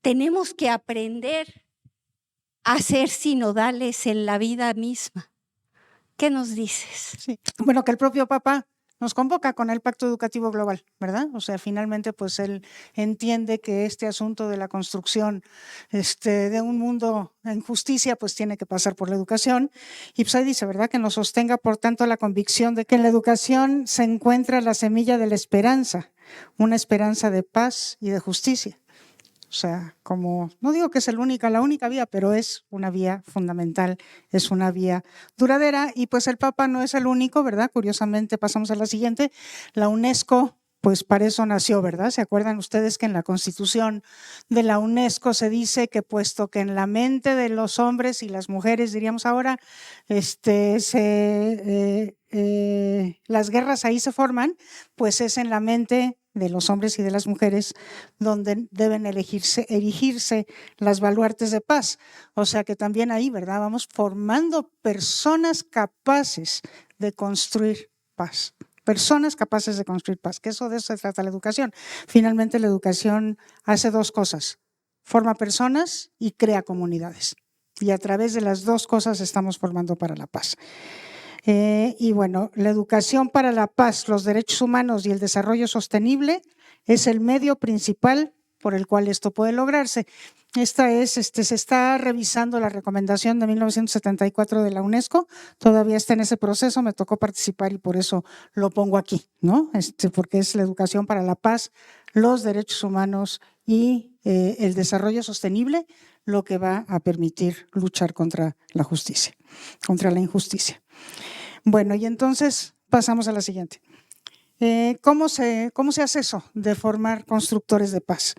Tenemos que aprender a ser sinodales en la vida misma. ¿Qué nos dices? Sí. Bueno, que el propio Papa nos convoca con el Pacto Educativo Global, ¿verdad? O sea, finalmente, pues él entiende que este asunto de la construcción de un mundo en justicia, pues tiene que pasar por la educación. Y pues ahí dice, ¿verdad? Que nos sostenga, por tanto, la convicción de que en la educación se encuentra la semilla de la esperanza, una esperanza de paz y de justicia. O sea, como, no digo que es la única vía, pero es una vía fundamental, es una vía duradera. Y pues el Papa no es el único, ¿verdad? Curiosamente, pasamos a la siguiente. La UNESCO, pues para eso nació, ¿verdad? ¿Se acuerdan ustedes que en la Constitución de la UNESCO se dice que puesto que en la mente de los hombres y las mujeres, diríamos ahora, las guerras ahí se forman, pues es en la mente de los hombres y de las mujeres donde deben erigirse las baluartes de paz. O sea que también ahí, ¿verdad? Vamos formando personas capaces de construir paz. Personas capaces de construir paz, que de eso se trata la educación. Finalmente la educación hace dos cosas, forma personas y crea comunidades. Y a través de las dos cosas estamos formando para la paz. Y bueno, la educación para la paz, los derechos humanos y el desarrollo sostenible es el medio principal por el cual esto puede lograrse. Se está revisando la recomendación de 1974 de la UNESCO, todavía está en ese proceso, me tocó participar y por eso lo pongo aquí, ¿no? Porque es la educación para la paz, los derechos humanos y el desarrollo sostenible lo que va a permitir luchar contra la justicia, contra la injusticia. Bueno, y entonces pasamos a la siguiente. ¿Cómo se hace eso de formar constructores de paz?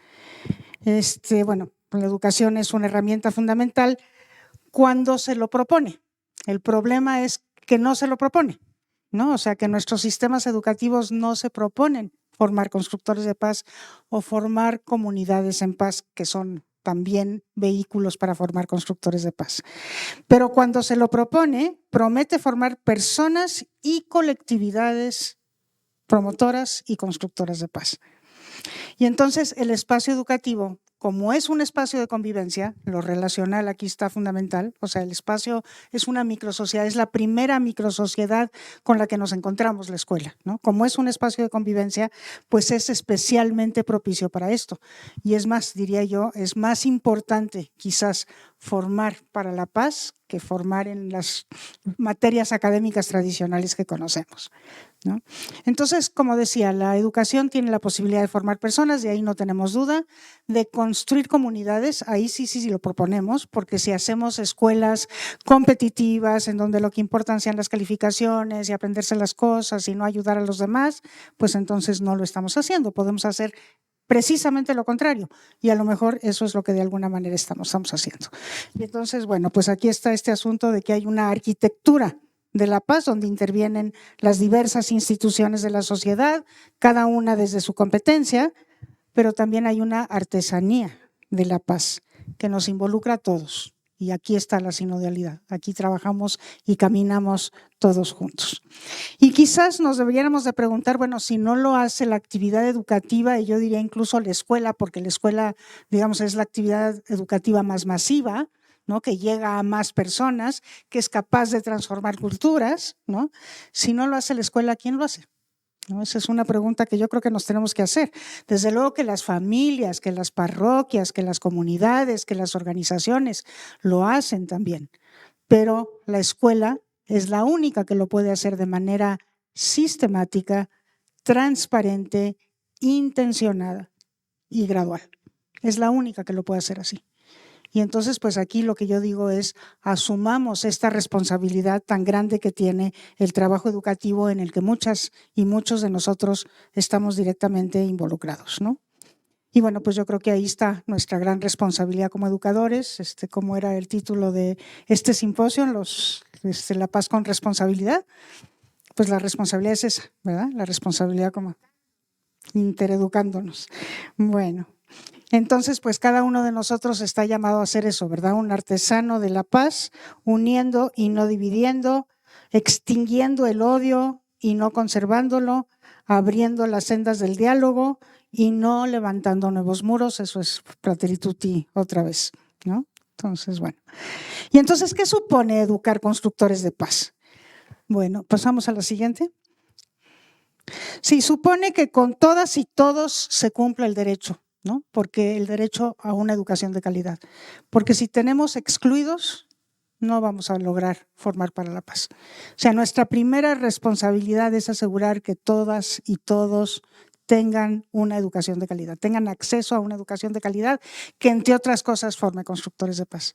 Bueno, la educación es una herramienta fundamental cuando se lo propone. El problema es que no se lo propone, ¿no? O sea, que nuestros sistemas educativos no se proponen formar constructores de paz o formar comunidades en paz, que son también vehículos para formar constructores de paz. Pero cuando se lo propone, promete formar personas y colectividades promotoras y constructoras de paz. Y entonces el espacio educativo, como es un espacio de convivencia, lo relacional aquí está fundamental, o sea, el espacio es una microsociedad, es la primera microsociedad con la que nos encontramos la escuela, ¿no? Como es un espacio de convivencia, pues es especialmente propicio para esto. Y es más, diría yo, es más importante quizás formar para la paz que formar en las materias académicas tradicionales que conocemos, ¿no? Entonces, como decía, la educación tiene la posibilidad de formar personas, de ahí no tenemos duda, de construir comunidades, ahí sí lo proponemos, porque si hacemos escuelas competitivas en donde lo que importan sean las calificaciones y aprenderse las cosas y no ayudar a los demás, pues entonces no lo estamos haciendo, podemos hacer precisamente lo contrario, y a lo mejor eso es lo que de alguna manera estamos haciendo. Y entonces, bueno, pues aquí está este asunto de que hay una arquitectura de la paz donde intervienen las diversas instituciones de la sociedad, cada una desde su competencia, pero también hay una artesanía de la paz que nos involucra a todos. Y aquí está la sinodalidad, aquí trabajamos y caminamos todos juntos. Y quizás nos deberíamos de preguntar, bueno, si no lo hace la actividad educativa, y yo diría incluso la escuela, porque la escuela, digamos, es la actividad educativa más masiva, ¿no? Que llega a más personas, que es capaz de transformar culturas, ¿no? Si no lo hace la escuela, ¿quién lo hace? ¿No? Esa es una pregunta que yo creo que nos tenemos que hacer. Desde luego que las familias, que las parroquias, que las comunidades, que las organizaciones lo hacen también, pero la escuela es la única que lo puede hacer de manera sistemática, transparente, intencionada y gradual. Es la única que lo puede hacer así. Y entonces, pues aquí lo que yo digo es, asumamos esta responsabilidad tan grande que tiene el trabajo educativo en el que muchas y muchos de nosotros estamos directamente involucrados, ¿no? Y bueno, pues yo creo que ahí está nuestra gran responsabilidad como educadores, como era el título de este simposio, la paz con responsabilidad. Pues la responsabilidad es esa, ¿verdad? La responsabilidad como intereducándonos. Bueno. Entonces, pues cada uno de nosotros está llamado a hacer eso, ¿verdad? Un artesano de la paz, uniendo y no dividiendo, extinguiendo el odio y no conservándolo, abriendo las sendas del diálogo y no levantando nuevos muros. Eso es Fratelli Tutti otra vez, ¿no? Entonces, bueno. ¿Y entonces qué supone educar constructores de paz? Bueno, pasamos a la siguiente. Sí, supone que con todas y todos se cumpla el derecho, ¿no? Porque el derecho a una educación de calidad. Porque si tenemos excluidos, no vamos a lograr formar para la paz. O sea, nuestra primera responsabilidad es asegurar que todas y todos tengan una educación de calidad, tengan acceso a una educación de calidad que, entre otras cosas, forme constructores de paz.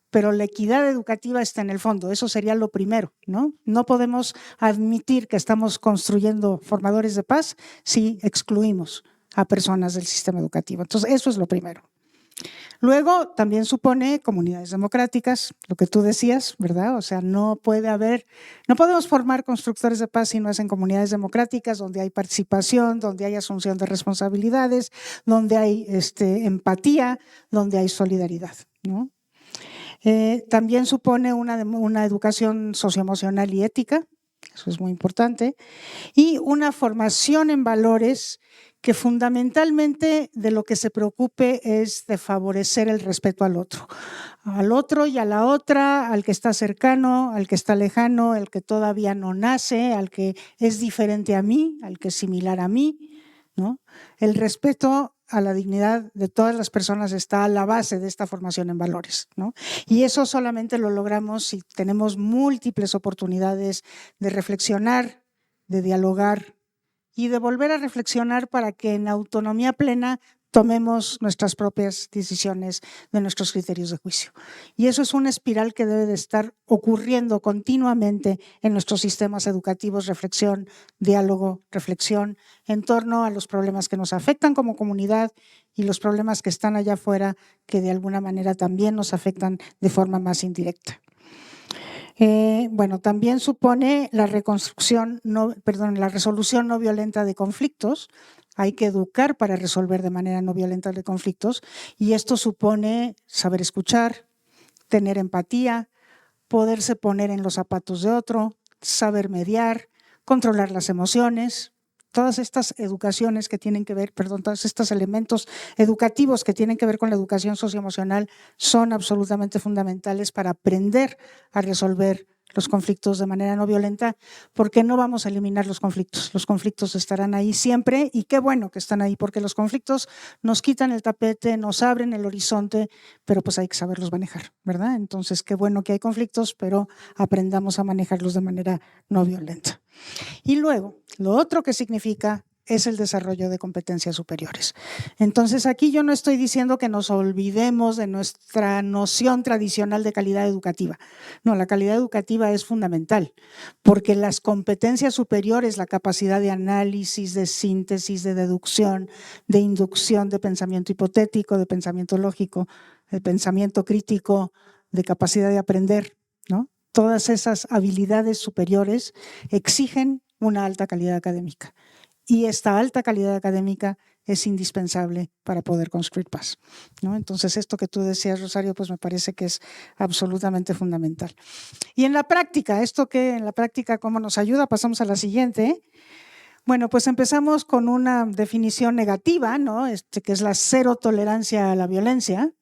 Pero la equidad educativa está en el fondo, eso sería lo primero, ¿no? No podemos admitir que estamos construyendo formadores de paz si excluimos a personas del sistema educativo. Entonces, eso es lo primero. Luego, también supone comunidades democráticas, lo que tú decías, ¿verdad? O sea, no podemos formar constructores de paz si no es en comunidades democráticas, donde hay participación, donde hay asunción de responsabilidades, donde hay empatía, donde hay solidaridad, ¿no? También supone una educación socioemocional y ética, eso es muy importante, y una formación en valores que fundamentalmente de lo que se preocupe es de favorecer el respeto al otro y a la otra, al que está cercano, al que está lejano, al que todavía no nace, al que es diferente a mí, al que es similar a mí, ¿no? El respeto a la dignidad de todas las personas está a la base de esta formación en valores, ¿no? Y eso solamente lo logramos si tenemos múltiples oportunidades de reflexionar, de dialogar y de volver a reflexionar para que en autonomía plena tomemos nuestras propias decisiones de nuestros criterios de juicio. Y eso es una espiral que debe de estar ocurriendo continuamente en nuestros sistemas educativos, reflexión, diálogo, reflexión en torno a los problemas que nos afectan como comunidad y los problemas que están allá afuera que de alguna manera también nos afectan de forma más indirecta. Bueno, también supone la resolución no violenta de conflictos. Hay que educar para resolver de manera no violenta de conflictos y esto supone saber escuchar, tener empatía, poderse poner en los zapatos de otro, saber mediar, controlar las emociones. Todas estas educaciones que tienen que ver, todos estos elementos educativos que tienen que ver con la educación socioemocional son absolutamente fundamentales para aprender a resolver los conflictos de manera no violenta, porque no vamos a eliminar los conflictos estarán ahí siempre y qué bueno que están ahí, porque los conflictos nos quitan el tapete, nos abren el horizonte, pero pues hay que saberlos manejar, ¿verdad? Entonces qué bueno que hay conflictos, pero aprendamos a manejarlos de manera no violenta. Y luego, lo otro que significa es el desarrollo de competencias superiores. Entonces, aquí yo no estoy diciendo que nos olvidemos de nuestra noción tradicional de calidad educativa. No, la calidad educativa es fundamental, porque las competencias superiores, la capacidad de análisis, de síntesis, de deducción, de inducción, de pensamiento hipotético, de pensamiento lógico, de pensamiento crítico, de capacidad de aprender, ¿no? Todas esas habilidades superiores exigen una alta calidad académica. Y esta alta calidad académica es indispensable para poder construir paz, ¿no? Entonces, esto que tú decías, Rosario, pues me parece que es absolutamente fundamental. Y en la práctica, ¿cómo nos ayuda? Pasamos a la siguiente. Bueno, pues empezamos con una definición negativa, ¿no? Que es la cero tolerancia a la violencia,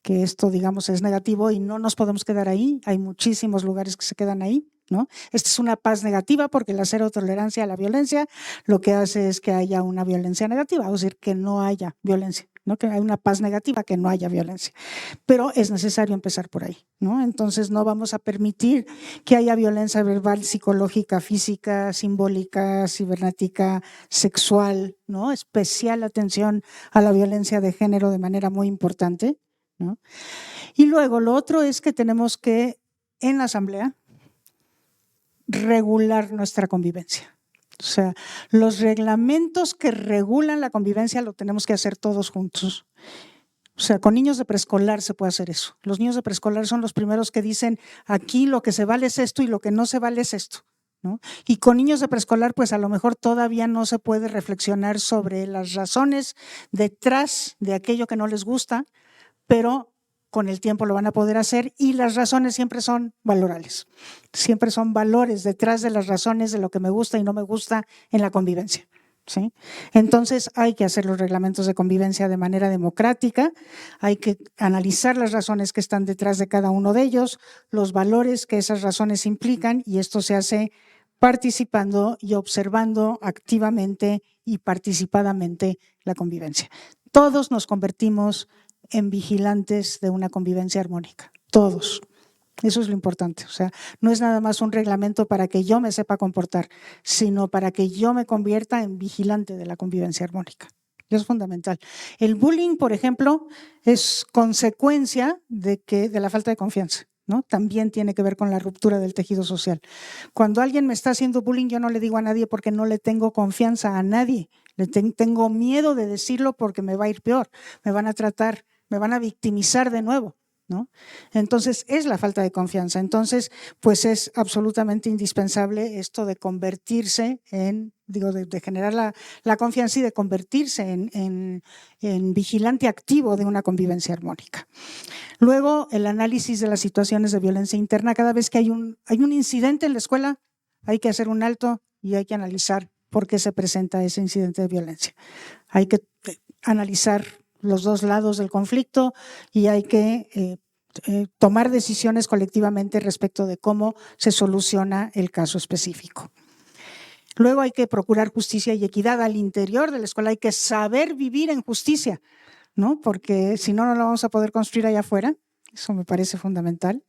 que esto, digamos, es negativo y no nos podemos quedar ahí. Hay muchísimos lugares que se quedan ahí, ¿no? Esta es una paz negativa porque la cero tolerancia a la violencia lo que hace es que haya una violencia negativa, es decir, que no haya violencia, ¿no? Que hay una paz negativa, que no haya violencia. Pero es necesario empezar por ahí, ¿no? Entonces no vamos a permitir que haya violencia verbal, psicológica, física, simbólica, cibernética, sexual, ¿no? Especial atención a la violencia de género de manera muy importante, ¿no? Y luego lo otro es que tenemos que en la asamblea regular nuestra convivencia. O sea, los reglamentos que regulan la convivencia lo tenemos que hacer todos juntos. O sea, con niños de preescolar se puede hacer eso. Los niños de preescolar son los primeros que dicen aquí lo que se vale es esto y lo que no se vale es esto, ¿no? Y con niños de preescolar pues a lo mejor todavía no se puede reflexionar sobre las razones detrás de aquello que no les gusta, pero con el tiempo lo van a poder hacer y las razones siempre son valorales. Siempre son valores detrás de las razones de lo que me gusta y no me gusta en la convivencia, ¿sí? Entonces hay que hacer los reglamentos de convivencia de manera democrática, hay que analizar las razones que están detrás de cada uno de ellos, los valores que esas razones implican y esto se hace participando y observando activamente y participadamente la convivencia. Todos nos convertimos en vigilantes de una convivencia armónica, todos, Eso es lo importante. O sea, no es nada más un reglamento para que yo me sepa comportar, sino para que yo me convierta en vigilante de la convivencia armónica. Y es fundamental. El bullying, por ejemplo, es consecuencia de la falta de confianza, ¿no? También tiene que ver con la ruptura del tejido social. Cuando alguien me está haciendo bullying, yo no le digo a nadie porque no le tengo confianza a nadie. Tengo miedo de decirlo porque me va a ir peor. Me van a tratar, me van a victimizar de nuevo, ¿no? Entonces, es la falta de confianza. Entonces, pues es absolutamente indispensable esto de convertirse de generar la confianza y de convertirse en vigilante activo de una convivencia armónica. Luego, el análisis de las situaciones de violencia interna. Cada vez que hay un incidente en la escuela, hay que hacer un alto y hay que analizar por qué se presenta ese incidente de violencia. Hay que analizar los dos lados del conflicto y hay que tomar decisiones colectivamente respecto de cómo se soluciona el caso específico. Luego hay que procurar justicia y equidad al interior de la escuela. Hay que saber vivir en justicia, ¿no? Porque si no, no lo vamos a poder construir allá afuera. Eso me parece fundamental.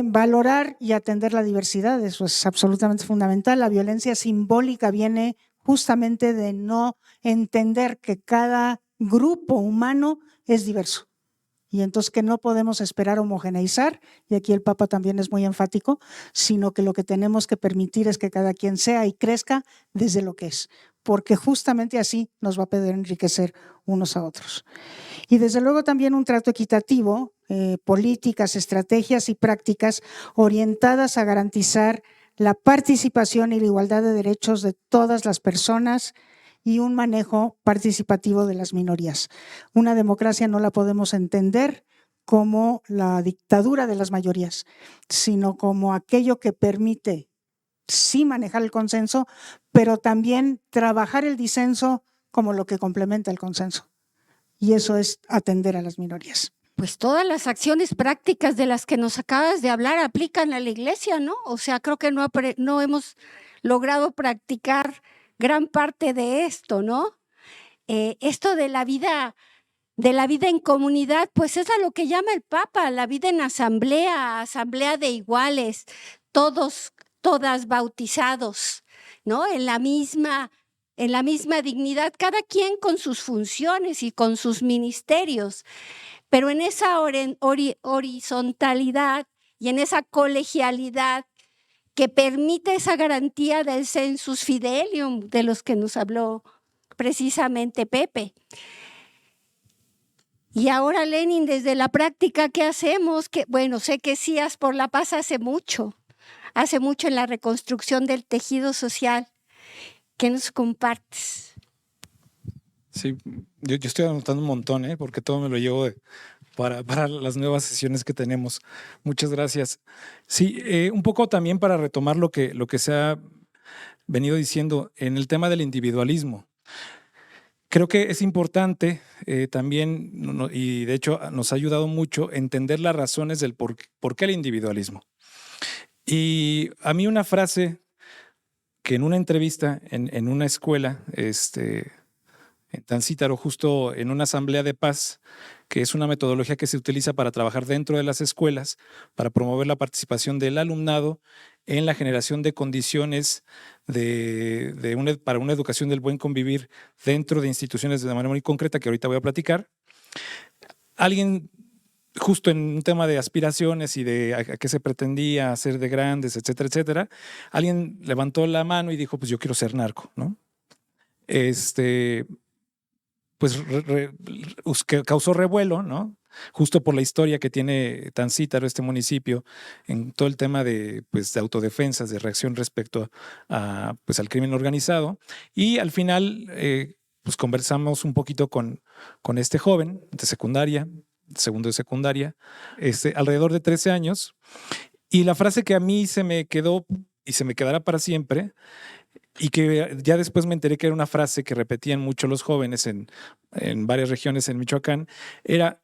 Valorar y atender la diversidad, eso es absolutamente fundamental. La violencia simbólica viene justamente de no entender que cada grupo humano es diverso. Y entonces que no podemos esperar homogeneizar, y aquí el Papa también es muy enfático, sino que lo que tenemos que permitir es que cada quien sea y crezca desde lo que es, porque justamente así nos va a poder enriquecer unos a otros. Y desde luego también un trato equitativo, políticas, estrategias y prácticas orientadas a garantizar la participación y la igualdad de derechos de todas las personas y un manejo participativo de las minorías. Una democracia no la podemos entender como la dictadura de las mayorías, sino como aquello que permite sí manejar el consenso, pero también trabajar el disenso como lo que complementa el consenso. Y eso es atender a las minorías. Pues todas las acciones prácticas de las que nos acabas de hablar aplican a la iglesia, ¿no? O sea, creo que no hemos logrado practicar gran parte de esto, ¿no? Esto de la vida en comunidad, pues es a lo que llama el Papa, la vida en asamblea de iguales, todas bautizados, ¿no? En la misma dignidad, cada quien con sus funciones y con sus ministerios, pero en esa horizontalidad y en esa colegialidad que permite esa garantía del sensus fidelium de los que nos habló precisamente Pepe. Y ahora, Lenin, desde la práctica, ¿qué hacemos? Bueno, sé que Cías por la Paz hace mucho en la reconstrucción del tejido social. ¿Qué nos compartes? Sí, yo estoy anotando un montón, porque todo me lo llevo para las nuevas sesiones que tenemos. Muchas gracias. Sí, un poco también para retomar lo que se ha venido diciendo en el tema del individualismo. Creo que es importante también, y de hecho nos ha ayudado mucho, entender las razones del por qué el individualismo. Y a mí una frase que en una entrevista en una escuela, en Tancítaro, justo en una asamblea de paz, que es una metodología que se utiliza para trabajar dentro de las escuelas, para promover la participación del alumnado en la generación de condiciones para una educación del buen convivir dentro de instituciones de manera muy concreta, que ahorita voy a platicar. Alguien, justo en un tema de aspiraciones y de a qué se pretendía hacer de grandes, etcétera, etcétera, alguien levantó la mano y dijo, pues yo quiero ser narco, ¿no? Pues que causó revuelo, ¿no? Justo por la historia que tiene Tancítaro, este municipio, en todo el tema de autodefensas, de reacción respecto al crimen organizado. Y al final, pues conversamos un poquito con este joven de secundaria, segundo de secundaria, alrededor de 13 años. Y la frase que a mí se me quedó y se me quedará para siempre, y que ya después me enteré que era una frase que repetían mucho los jóvenes en varias regiones en Michoacán, era,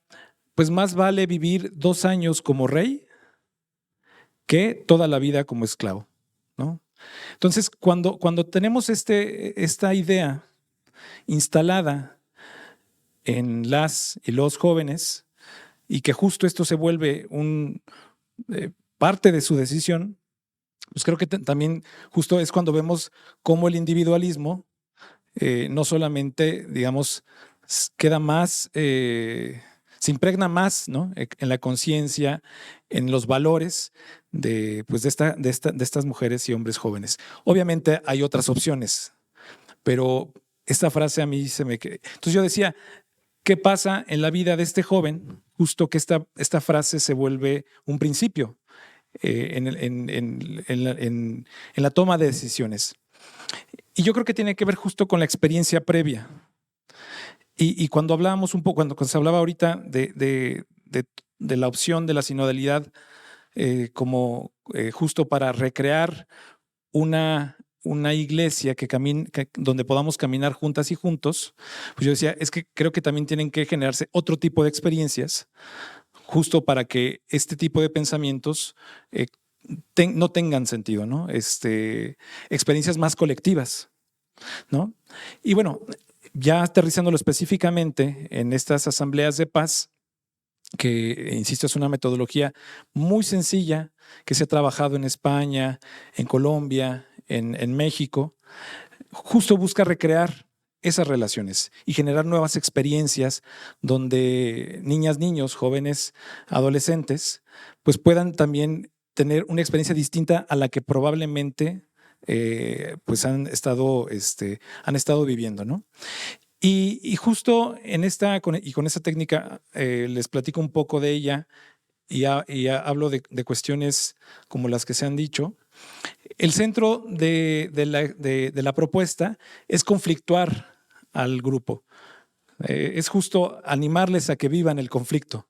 pues más vale vivir 2 años como rey que toda la vida como esclavo, ¿no? Entonces, cuando tenemos esta idea instalada en las y los jóvenes, y que justo esto se vuelve parte de su decisión, pues creo que también justo es cuando vemos cómo el individualismo no solamente, digamos, queda más, se impregna más, ¿no?, en la conciencia, en los valores pues de estas mujeres y hombres jóvenes. Obviamente hay otras opciones, pero esta frase a mí se me... Entonces yo decía, ¿qué pasa en la vida de este joven? Justo que esta frase se vuelve un principio en la toma de decisiones. Y yo creo que tiene que ver justo con la experiencia previa. Y cuando hablábamos un poco, cuando se hablaba ahorita de la opción de la sinodalidad como justo para recrear una iglesia donde podamos caminar juntas y juntos, pues yo decía, es que creo que también tienen que generarse otro tipo de experiencias justo para que este tipo de pensamientos no tengan sentido, ¿no? Experiencias más colectivas, ¿no? Y bueno, ya aterrizándolo específicamente en estas asambleas de paz, que, insisto, es una metodología muy sencilla que se ha trabajado en España, en Colombia, en México, justo busca recrear esas relaciones y generar nuevas experiencias donde niñas, niños, jóvenes, adolescentes, pues puedan también tener una experiencia distinta a la que probablemente pues han estado viviendo, ¿no? Y justo con esta técnica les platico un poco de ella y hablo de cuestiones como las que se han dicho. El centro de la propuesta es conflictuar al grupo. Es justo animarles a que vivan el conflicto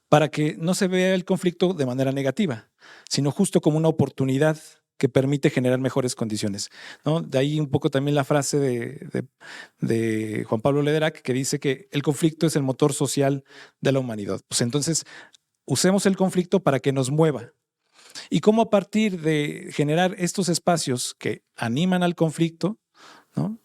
para que no se vea el conflicto de manera negativa, sino justo como una oportunidad que permite generar mejores condiciones, ¿no? De ahí un poco también la frase de Juan Pablo Lederac, que dice que el conflicto es el motor social de la humanidad. Pues entonces, usemos el conflicto para que nos mueva. Y cómo a partir de generar estos espacios que animan al conflicto, ¿no?,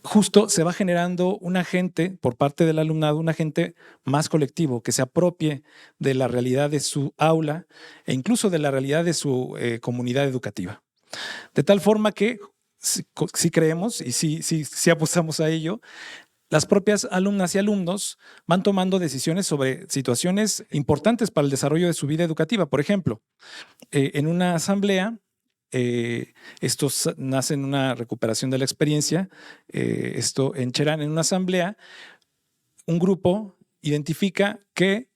justo se va generando un agente por parte del alumnado, un agente más colectivo que se apropie de la realidad de su aula e incluso de la realidad de su comunidad educativa. De tal forma que si creemos y si apostamos a ello, las propias alumnas y alumnos van tomando decisiones sobre situaciones importantes para el desarrollo de su vida educativa. Por ejemplo, en una asamblea, esto nace en una recuperación de la experiencia, esto en Cherán, en una asamblea, un grupo identifica que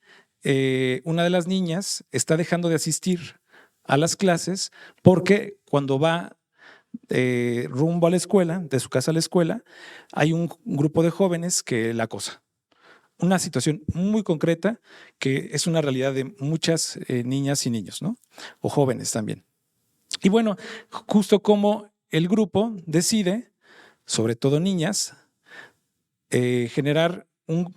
una de las niñas está dejando de asistir a las clases porque cuando va rumbo a la escuela, de su casa a la escuela, hay un grupo de jóvenes que la acosa. Una situación muy concreta que es una realidad de muchas niñas y niños, ¿no?, o jóvenes también. Y bueno, justo como el grupo decide, sobre todo niñas, generar un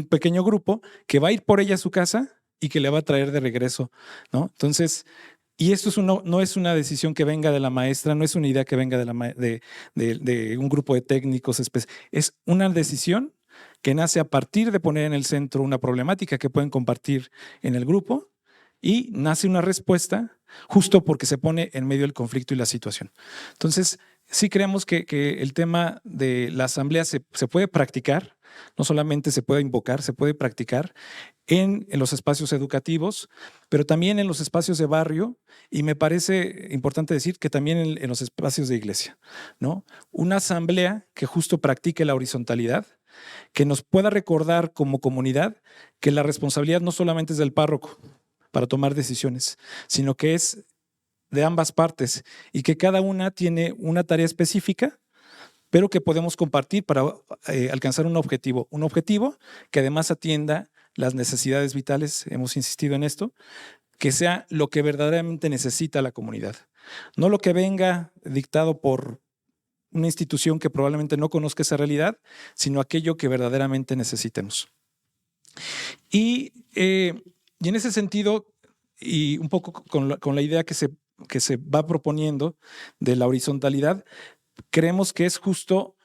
pequeño grupo que va a ir por ella a su casa y que le va a traer de regreso, ¿no? Entonces, y esto no es una decisión que venga de la maestra, no es una idea que venga de un grupo de técnicos, es una decisión que nace a partir de poner en el centro una problemática que pueden compartir en el grupo y nace una respuesta justo porque se pone en medio del conflicto y la situación. Entonces, sí creemos que el tema de la asamblea se puede practicar, no solamente se puede invocar, se puede practicar en los espacios educativos, pero también en los espacios de barrio y me parece importante decir que también en los espacios de iglesia, ¿no? Una asamblea que justo practique la horizontalidad, que nos pueda recordar como comunidad que la responsabilidad no solamente es del párroco para tomar decisiones, sino que es de ambas partes y que cada una tiene una tarea específica, pero que podemos compartir para alcanzar un objetivo que además atienda las necesidades vitales, hemos insistido en esto, que sea lo que verdaderamente necesita la comunidad, no lo que venga dictado por una institución que probablemente no conozca esa realidad, sino aquello que verdaderamente necesitemos. Y en ese sentido, y un poco con la idea que se va proponiendo de la horizontalidad, creemos que es justo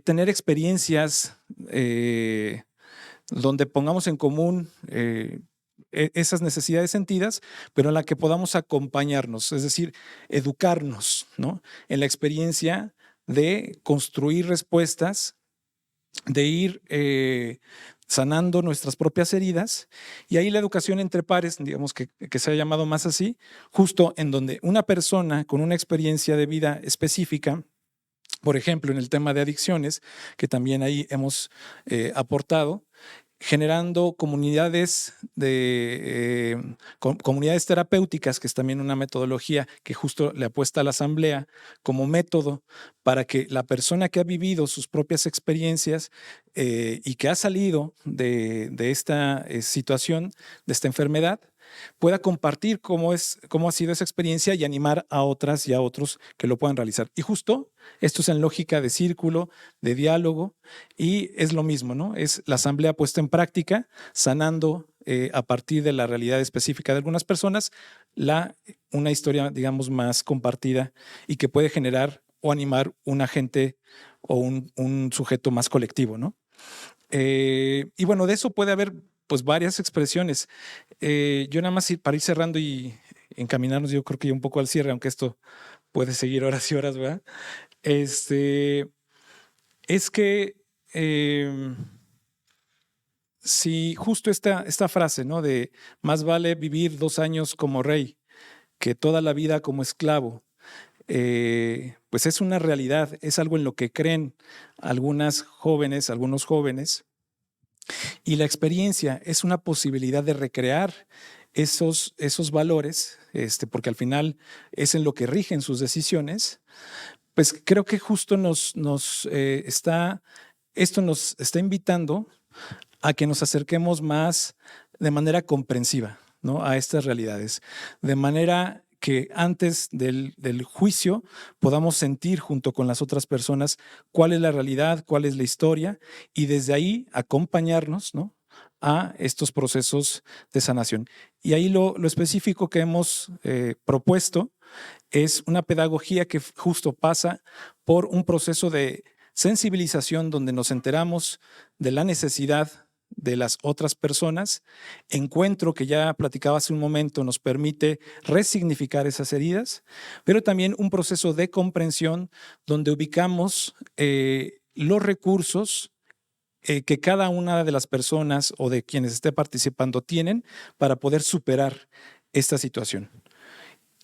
tener experiencias donde pongamos en común esas necesidades sentidas, pero en la que podamos acompañarnos, es decir, educarnos, ¿no? En la experiencia de construir respuestas, de ir sanando nuestras propias heridas, y ahí la educación entre pares, digamos que se ha llamado más así, justo en donde una persona con una experiencia de vida específica, por ejemplo, en el tema de adicciones, que también ahí hemos aportado, generando comunidades comunidades terapéuticas, que es también una metodología que justo le apuesta a la asamblea como método para que la persona que ha vivido sus propias experiencias y que ha salido de esta situación, de esta enfermedad, pueda compartir cómo ha sido esa experiencia y animar a otras y a otros que lo puedan realizar. Y justo esto es en lógica de círculo, de diálogo, y es lo mismo, ¿no? Es la asamblea puesta en práctica, sanando a partir de la realidad específica de algunas personas, una historia, digamos, más compartida y que puede generar o animar un agente o un sujeto más colectivo, ¿no? Y bueno, de eso puede haber pues varias expresiones. Yo nada más para ir cerrando y encaminarnos, yo creo que ya un poco al cierre, aunque esto puede seguir horas y horas, ¿verdad? Es que si justo esta frase, ¿no? De más vale vivir 2 años como rey que toda la vida como esclavo, pues es una realidad, es algo en lo que creen algunos jóvenes. Y la experiencia es una posibilidad de recrear esos valores, porque al final es en lo que rigen sus decisiones. Pues creo que justo esto nos está invitando a que nos acerquemos más de manera comprensiva, ¿no? A estas realidades, de manera que antes del juicio podamos sentir junto con las otras personas cuál es la realidad, cuál es la historia, y desde ahí acompañarnos, ¿no? A estos procesos de sanación. Y ahí lo específico que hemos propuesto es una pedagogía que justo pasa por un proceso de sensibilización donde nos enteramos de la necesidad de las otras personas, encuentro que ya platicaba hace un momento nos permite resignificar esas heridas, pero también un proceso de comprensión donde ubicamos los recursos que cada una de las personas o de quienes esté participando tienen para poder superar esta situación.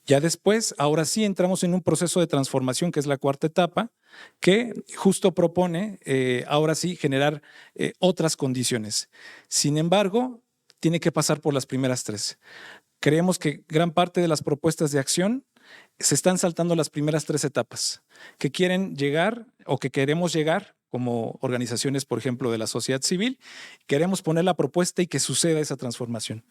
Ya después, ahora sí entramos en un proceso de transformación, que es la 4ª etapa, que justo propone, ahora sí, generar otras condiciones. Sin embargo, tiene que pasar por las primeras 3. Creemos que gran parte de las propuestas de acción se están saltando las primeras 3 etapas, que quieren llegar o que queremos llegar como organizaciones, por ejemplo, de la sociedad civil, queremos poner la propuesta y que suceda esa transformación.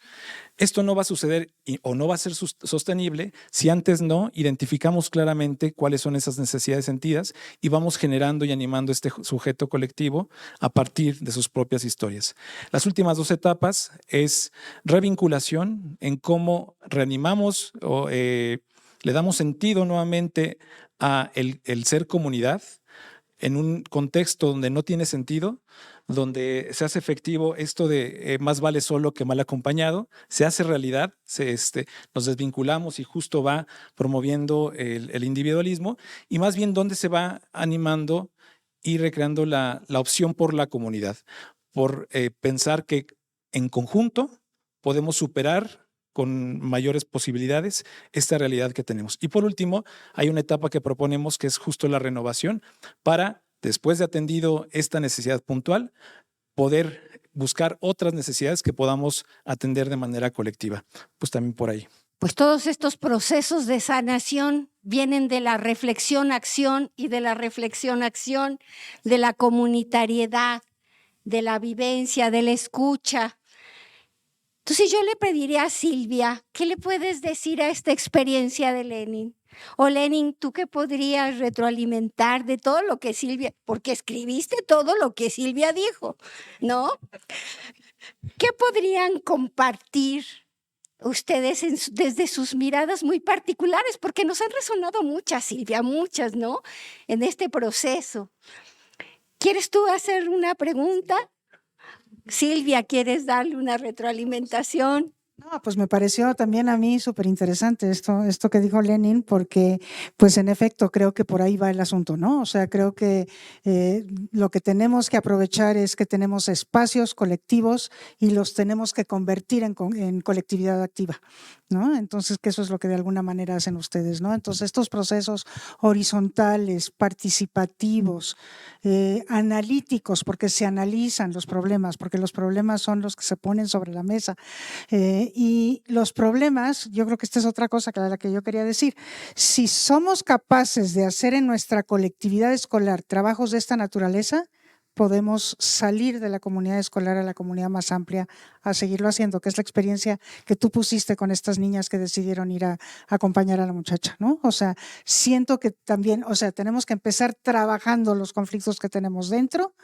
Esto no va a suceder o no va a ser sostenible si antes no identificamos claramente cuáles son esas necesidades sentidas y vamos generando y animando este sujeto colectivo a partir de sus propias historias. Las últimas 2 etapas es revinculación, en cómo reanimamos o le damos sentido nuevamente a el ser comunidad, en un contexto donde no tiene sentido, donde se hace efectivo esto de más vale solo que mal acompañado, se hace realidad, nos desvinculamos y justo va promoviendo el individualismo, y más bien donde se va animando y recreando la opción por la comunidad, por pensar que en conjunto podemos superar con mayores posibilidades esta realidad que tenemos. Y por último, hay una etapa que proponemos que es justo la renovación para, después de atendido esta necesidad puntual, poder buscar otras necesidades que podamos atender de manera colectiva. Pues también por ahí. Pues todos estos procesos de sanación vienen de la reflexión-acción y de la reflexión-acción, de la comunitariedad, de la vivencia, de la escucha. Entonces yo le pediría a Silvia, ¿qué le puedes decir a esta experiencia de Lenin? O Lenin, ¿tú qué podrías retroalimentar de todo lo que Silvia, porque escribiste todo lo que Silvia dijo, ¿no? ¿Qué podrían compartir ustedes desde sus miradas muy particulares? Porque nos han resonado muchas, Silvia, muchas, ¿no? En este proceso. ¿Quieres tú hacer una pregunta? Silvia, ¿quieres darle una retroalimentación? No, pues me pareció también a mí súper interesante esto que dijo Lenin, porque pues en efecto creo que por ahí va el asunto, ¿no? O sea, creo que lo que tenemos que aprovechar es que tenemos espacios colectivos y los tenemos que convertir en colectividad activa, ¿no? Entonces, que eso es lo que de alguna manera hacen ustedes, ¿no? Entonces, estos procesos horizontales, participativos, analíticos, porque se analizan los problemas, porque los problemas son los que se ponen sobre la mesa. Y los problemas, yo creo que esta es otra cosa que la que yo quería decir. Si somos capaces de hacer en nuestra colectividad escolar trabajos de esta naturaleza, podemos salir de la comunidad escolar a la comunidad más amplia a seguirlo haciendo, que es la experiencia que tú pusiste con estas niñas que decidieron ir a acompañar a la muchacha, ¿no? O sea, siento que también, o sea, tenemos que empezar trabajando los conflictos que tenemos dentro,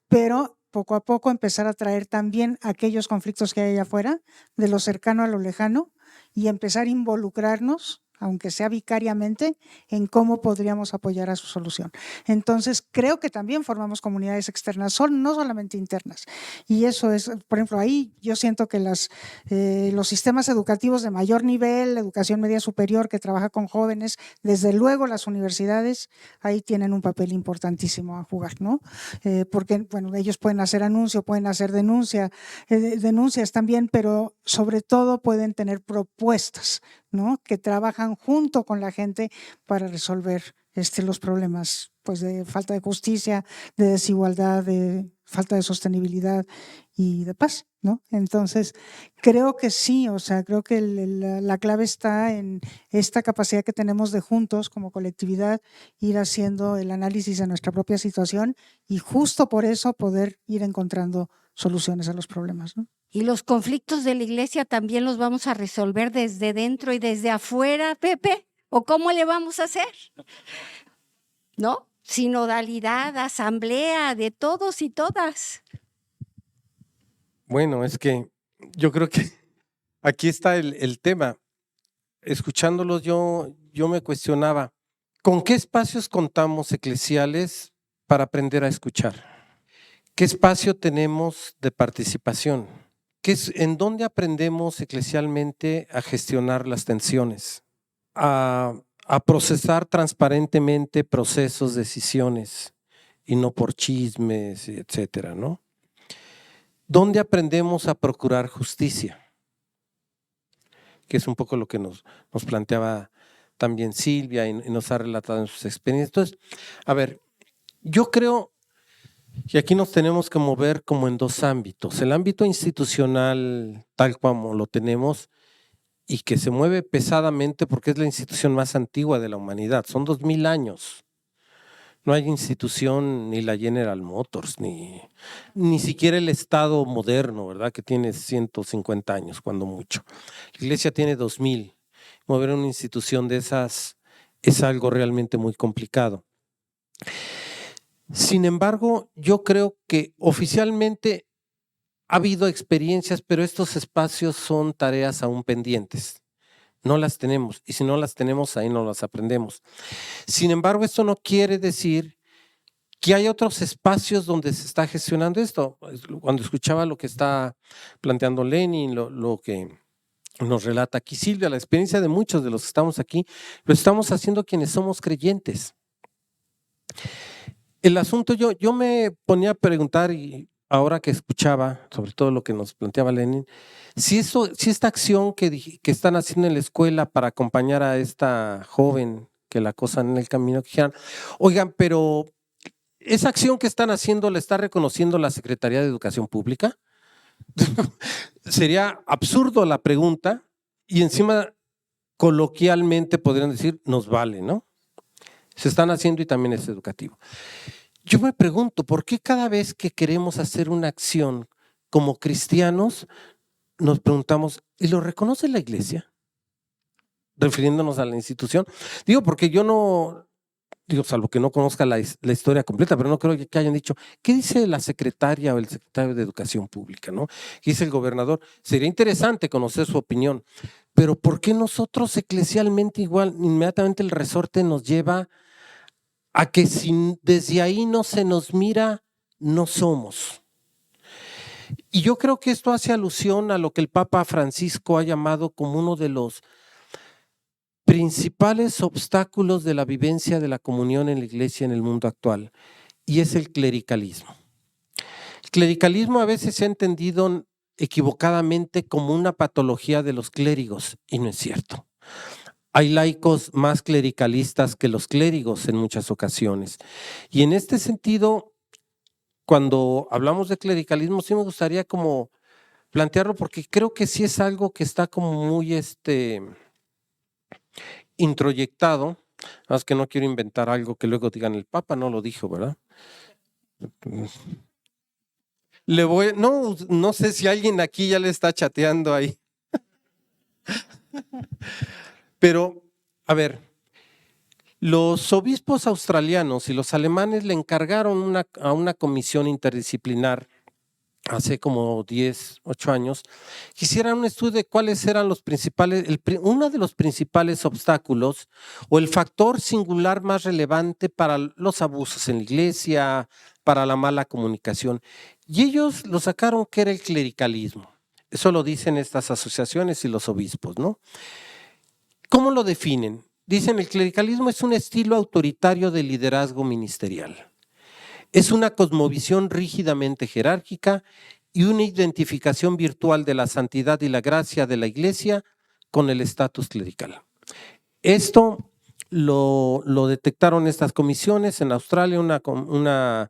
pero poco a poco empezar a traer también aquellos conflictos que hay allá afuera, de lo cercano a lo lejano, y empezar a involucrarnos, aunque sea vicariamente, en cómo podríamos apoyar a su solución. Entonces, creo que también formamos comunidades externas, no solamente internas. Y eso es, por ejemplo, ahí yo siento que los sistemas educativos de mayor nivel, la educación media superior que trabaja con jóvenes, desde luego las universidades, ahí tienen un papel importantísimo a jugar, ¿no? Porque, bueno, ellos pueden hacer anuncio, pueden hacer denuncias también, pero sobre todo pueden tener propuestas, ¿no? Que trabajan junto con la gente para resolver los problemas, pues, de falta de justicia, de desigualdad, de falta de sostenibilidad y de paz, ¿no? Entonces, creo que sí, o sea, creo que la clave está en esta capacidad que tenemos de juntos como colectividad ir haciendo el análisis de nuestra propia situación y justo por eso poder ir encontrando soluciones a los problemas, ¿no? Y los conflictos de la iglesia también los vamos a resolver desde dentro y desde afuera, Pepe. ¿O cómo le vamos a hacer? ¿No? Sinodalidad, asamblea, de todos y todas. Bueno, es que yo creo que aquí está el tema. Escuchándolos yo me cuestionaba, ¿con qué espacios contamos eclesiales para aprender a escuchar? ¿Qué espacio tenemos de participación? ¿En dónde aprendemos eclesialmente a gestionar las tensiones? A procesar transparentemente procesos, decisiones, y no por chismes, etcétera, ¿no? ¿Dónde aprendemos a procurar justicia? Que es un poco lo que nos planteaba también Silvia y nos ha relatado en sus experiencias. Entonces, a ver, yo creo que aquí nos tenemos que mover como en dos ámbitos. El ámbito institucional, tal como lo tenemos, y que se mueve pesadamente porque es la institución más antigua de la humanidad. Son 2000 años. No hay institución ni la General Motors, ni siquiera el Estado moderno, ¿verdad? Que tiene 150 años, cuando mucho. La Iglesia tiene 2000. Mover una institución de esas es algo realmente muy complicado. Sin embargo, yo creo que oficialmente ha habido experiencias, pero estos espacios son tareas aún pendientes. No las tenemos, y si no las tenemos, ahí no las aprendemos. Sin embargo, esto no quiere decir que hay otros espacios donde se está gestionando esto. Cuando escuchaba lo que está planteando Lenin, lo que nos relata aquí Silvia, la experiencia de muchos de los que estamos aquí, lo estamos haciendo quienes somos creyentes. El asunto, yo me ponía a preguntar, y ahora que escuchaba, sobre todo lo que nos planteaba Lenin, si esta acción que están haciendo en la escuela para acompañar a esta joven que la acosan en el camino, que dijeran, oigan, pero esa acción que están haciendo la está reconociendo la Secretaría de Educación Pública. Sería absurdo la pregunta, y encima coloquialmente podrían decir, nos vale, ¿no? Se están haciendo y también es educativo. Yo me pregunto, ¿por qué cada vez que queremos hacer una acción como cristianos nos preguntamos, ¿y lo reconoce la iglesia? Refiriéndonos a la institución. Digo, porque yo no, salvo que no conozca la historia completa, pero no creo que hayan dicho, ¿qué dice la secretaria o el secretario de Educación Pública, ¿no? ¿Qué dice el gobernador? Sería interesante conocer su opinión, pero ¿por qué nosotros eclesialmente igual, inmediatamente el resorte nos lleva a que si desde ahí no se nos mira, no somos? Y yo creo que esto hace alusión a lo que el Papa Francisco ha llamado como uno de los principales obstáculos de la vivencia de la comunión en la iglesia en el mundo actual, y es el clericalismo. El clericalismo a veces se ha entendido equivocadamente como una patología de los clérigos, y no es cierto. Hay laicos más clericalistas que los clérigos en muchas ocasiones. Y en este sentido, cuando hablamos de clericalismo, sí me gustaría como plantearlo, porque creo que sí es algo que está como muy introyectado. Más que no quiero inventar algo que luego digan el Papa no lo dijo, ¿verdad? No sé si alguien aquí ya le está chateando ahí. Pero, a ver, los obispos australianos y los alemanes le encargaron a una comisión interdisciplinar hace como 8 años, que hicieran un estudio de cuáles eran los principales, uno de los principales obstáculos o el factor singular más relevante para los abusos en la iglesia, para la mala comunicación. Y ellos lo sacaron que era el clericalismo. Eso lo dicen estas asociaciones y los obispos, ¿no? ¿Cómo lo definen? Dicen el clericalismo es un estilo autoritario de liderazgo ministerial. Es una cosmovisión rígidamente jerárquica y una identificación virtual de la santidad y la gracia de la iglesia con el estatus clerical. Esto lo detectaron estas comisiones en Australia, una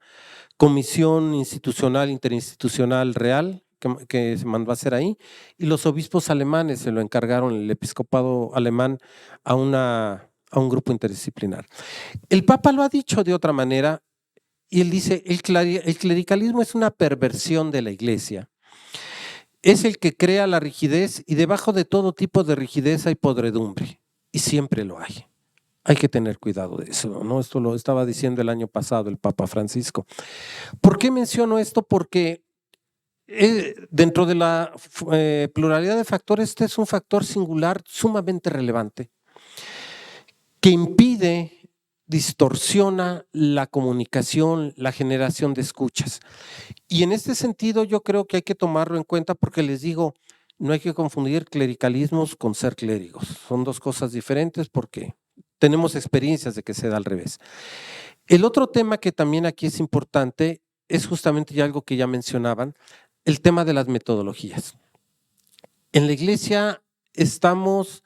comisión institucional, interinstitucional real que se mandó a hacer ahí, y los obispos alemanes se lo encargaron, el episcopado alemán, a un grupo interdisciplinar. El Papa lo ha dicho de otra manera, y él dice, el clericalismo es una perversión de la iglesia. Es el que crea la rigidez y debajo de todo tipo de rigidez hay podredumbre. Y siempre lo hay. Hay que tener cuidado de eso, ¿no? Esto lo estaba diciendo el año pasado el Papa Francisco. ¿Por qué menciono esto? Porque dentro de la pluralidad de factores, este es un factor singular sumamente relevante que impide, distorsiona la comunicación, la generación de escuchas. Y en este sentido yo creo que hay que tomarlo en cuenta porque les digo, no hay que confundir clericalismos con ser clérigos. Son dos cosas diferentes porque tenemos experiencias de que se da al revés. El otro tema que también aquí es importante es justamente ya algo que ya mencionaban, el tema de las metodologías. En la iglesia estamos,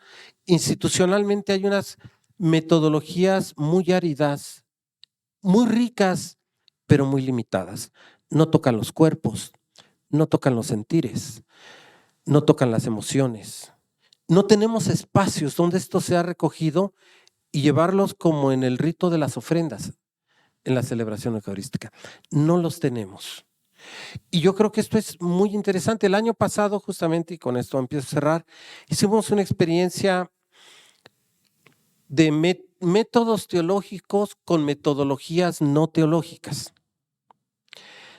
institucionalmente hay unas metodologías muy áridas, muy ricas, pero muy limitadas. No tocan los cuerpos, no tocan los sentires, no tocan las emociones. No tenemos espacios donde esto sea recogido y llevarlos como en el rito de las ofrendas, en la celebración eucarística. No los tenemos. Y yo creo que esto es muy interesante. El año pasado, justamente, y con esto empiezo a cerrar, hicimos una experiencia de métodos teológicos con metodologías no teológicas.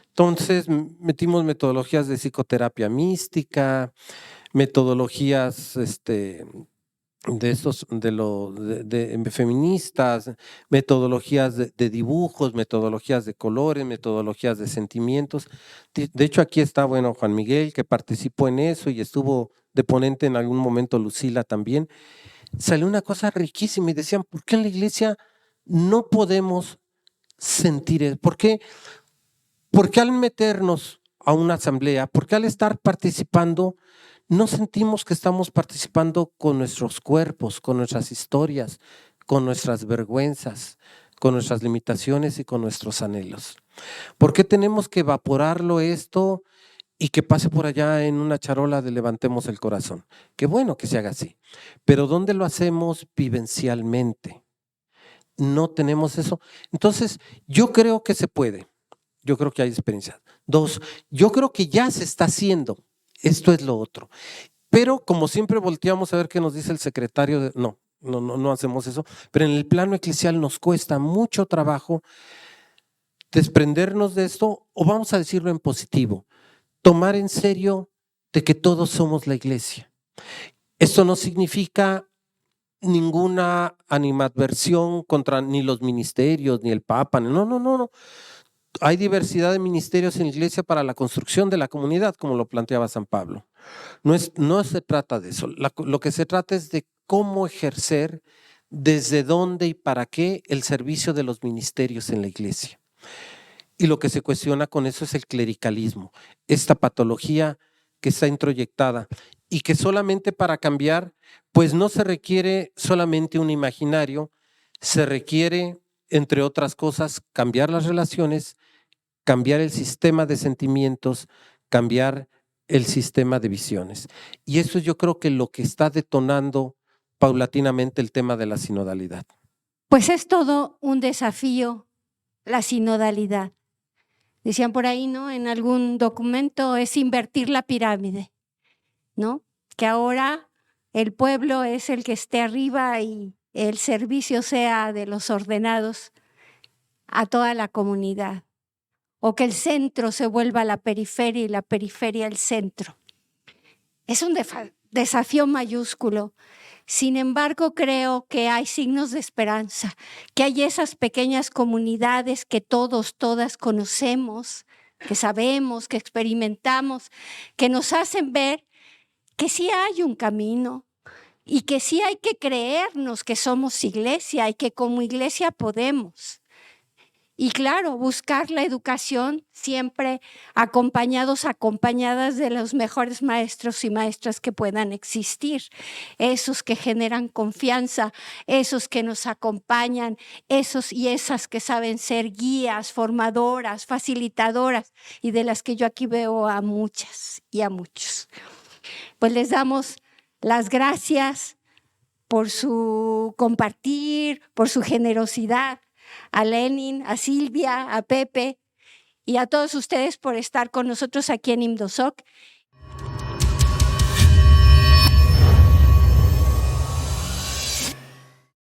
Entonces metimos metodologías de psicoterapia mística, metodologías de feministas, metodologías de dibujos, metodologías de colores, metodologías de sentimientos. De hecho, aquí está, Juan Miguel, que participó en eso y estuvo de ponente en algún momento Lucila también. Salió una cosa riquísima y decían, ¿por qué en la iglesia no podemos sentir eso? ¿Por qué al meternos a una asamblea, por qué al estar participando, no sentimos que estamos participando con nuestros cuerpos, con nuestras historias, con nuestras vergüenzas, con nuestras limitaciones y con nuestros anhelos? ¿Por qué tenemos que evaporarlo esto y que pase por allá en una charola de levantemos el corazón? Qué bueno que se haga así, pero ¿dónde lo hacemos vivencialmente? No tenemos eso. Entonces, yo creo que se puede. Yo creo que hay experiencia. 2, yo creo que ya se está haciendo. Esto es lo otro. Pero como siempre volteamos a ver qué nos dice el secretario. No hacemos eso. Pero en el plano eclesial nos cuesta mucho trabajo desprendernos de esto, o vamos a decirlo en positivo, tomar en serio de que todos somos la iglesia. Esto no significa ninguna animadversión contra ni los ministerios, ni el Papa. No. Hay diversidad de ministerios en la iglesia para la construcción de la comunidad, como lo planteaba San Pablo. No se trata de eso. Lo que se trata es de cómo ejercer, desde dónde y para qué el servicio de los ministerios en la iglesia. Y lo que se cuestiona con eso es el clericalismo, esta patología que está introyectada y que solamente para cambiar, pues no se requiere solamente un imaginario, se requiere, entre otras cosas, cambiar las relaciones, cambiar el sistema de sentimientos, cambiar el sistema de visiones. Y eso yo creo que lo que está detonando paulatinamente el tema de la sinodalidad. Pues es todo un desafío la sinodalidad. Decían por ahí, ¿no? En algún documento es invertir la pirámide, ¿no? Que ahora el pueblo es el que esté arriba y el servicio sea de los ordenados a toda la comunidad. O que el centro se vuelva la periferia y la periferia el centro. Es un desafío mayúsculo. Sin embargo, creo que hay signos de esperanza, que hay esas pequeñas comunidades que todos, todas conocemos, que sabemos, que experimentamos, que nos hacen ver que sí hay un camino y que sí hay que creernos que somos iglesia y que como iglesia podemos. Y claro, buscar la educación siempre acompañadas de los mejores maestros y maestras que puedan existir, esos que generan confianza, esos que nos acompañan, esos y esas que saben ser guías, formadoras, facilitadoras, y de las que yo aquí veo a muchas y a muchos. Pues les damos las gracias por su compartir, por su generosidad, a Lenin, a Silvia, a Pepe y a todos ustedes por estar con nosotros aquí en IMDOSOC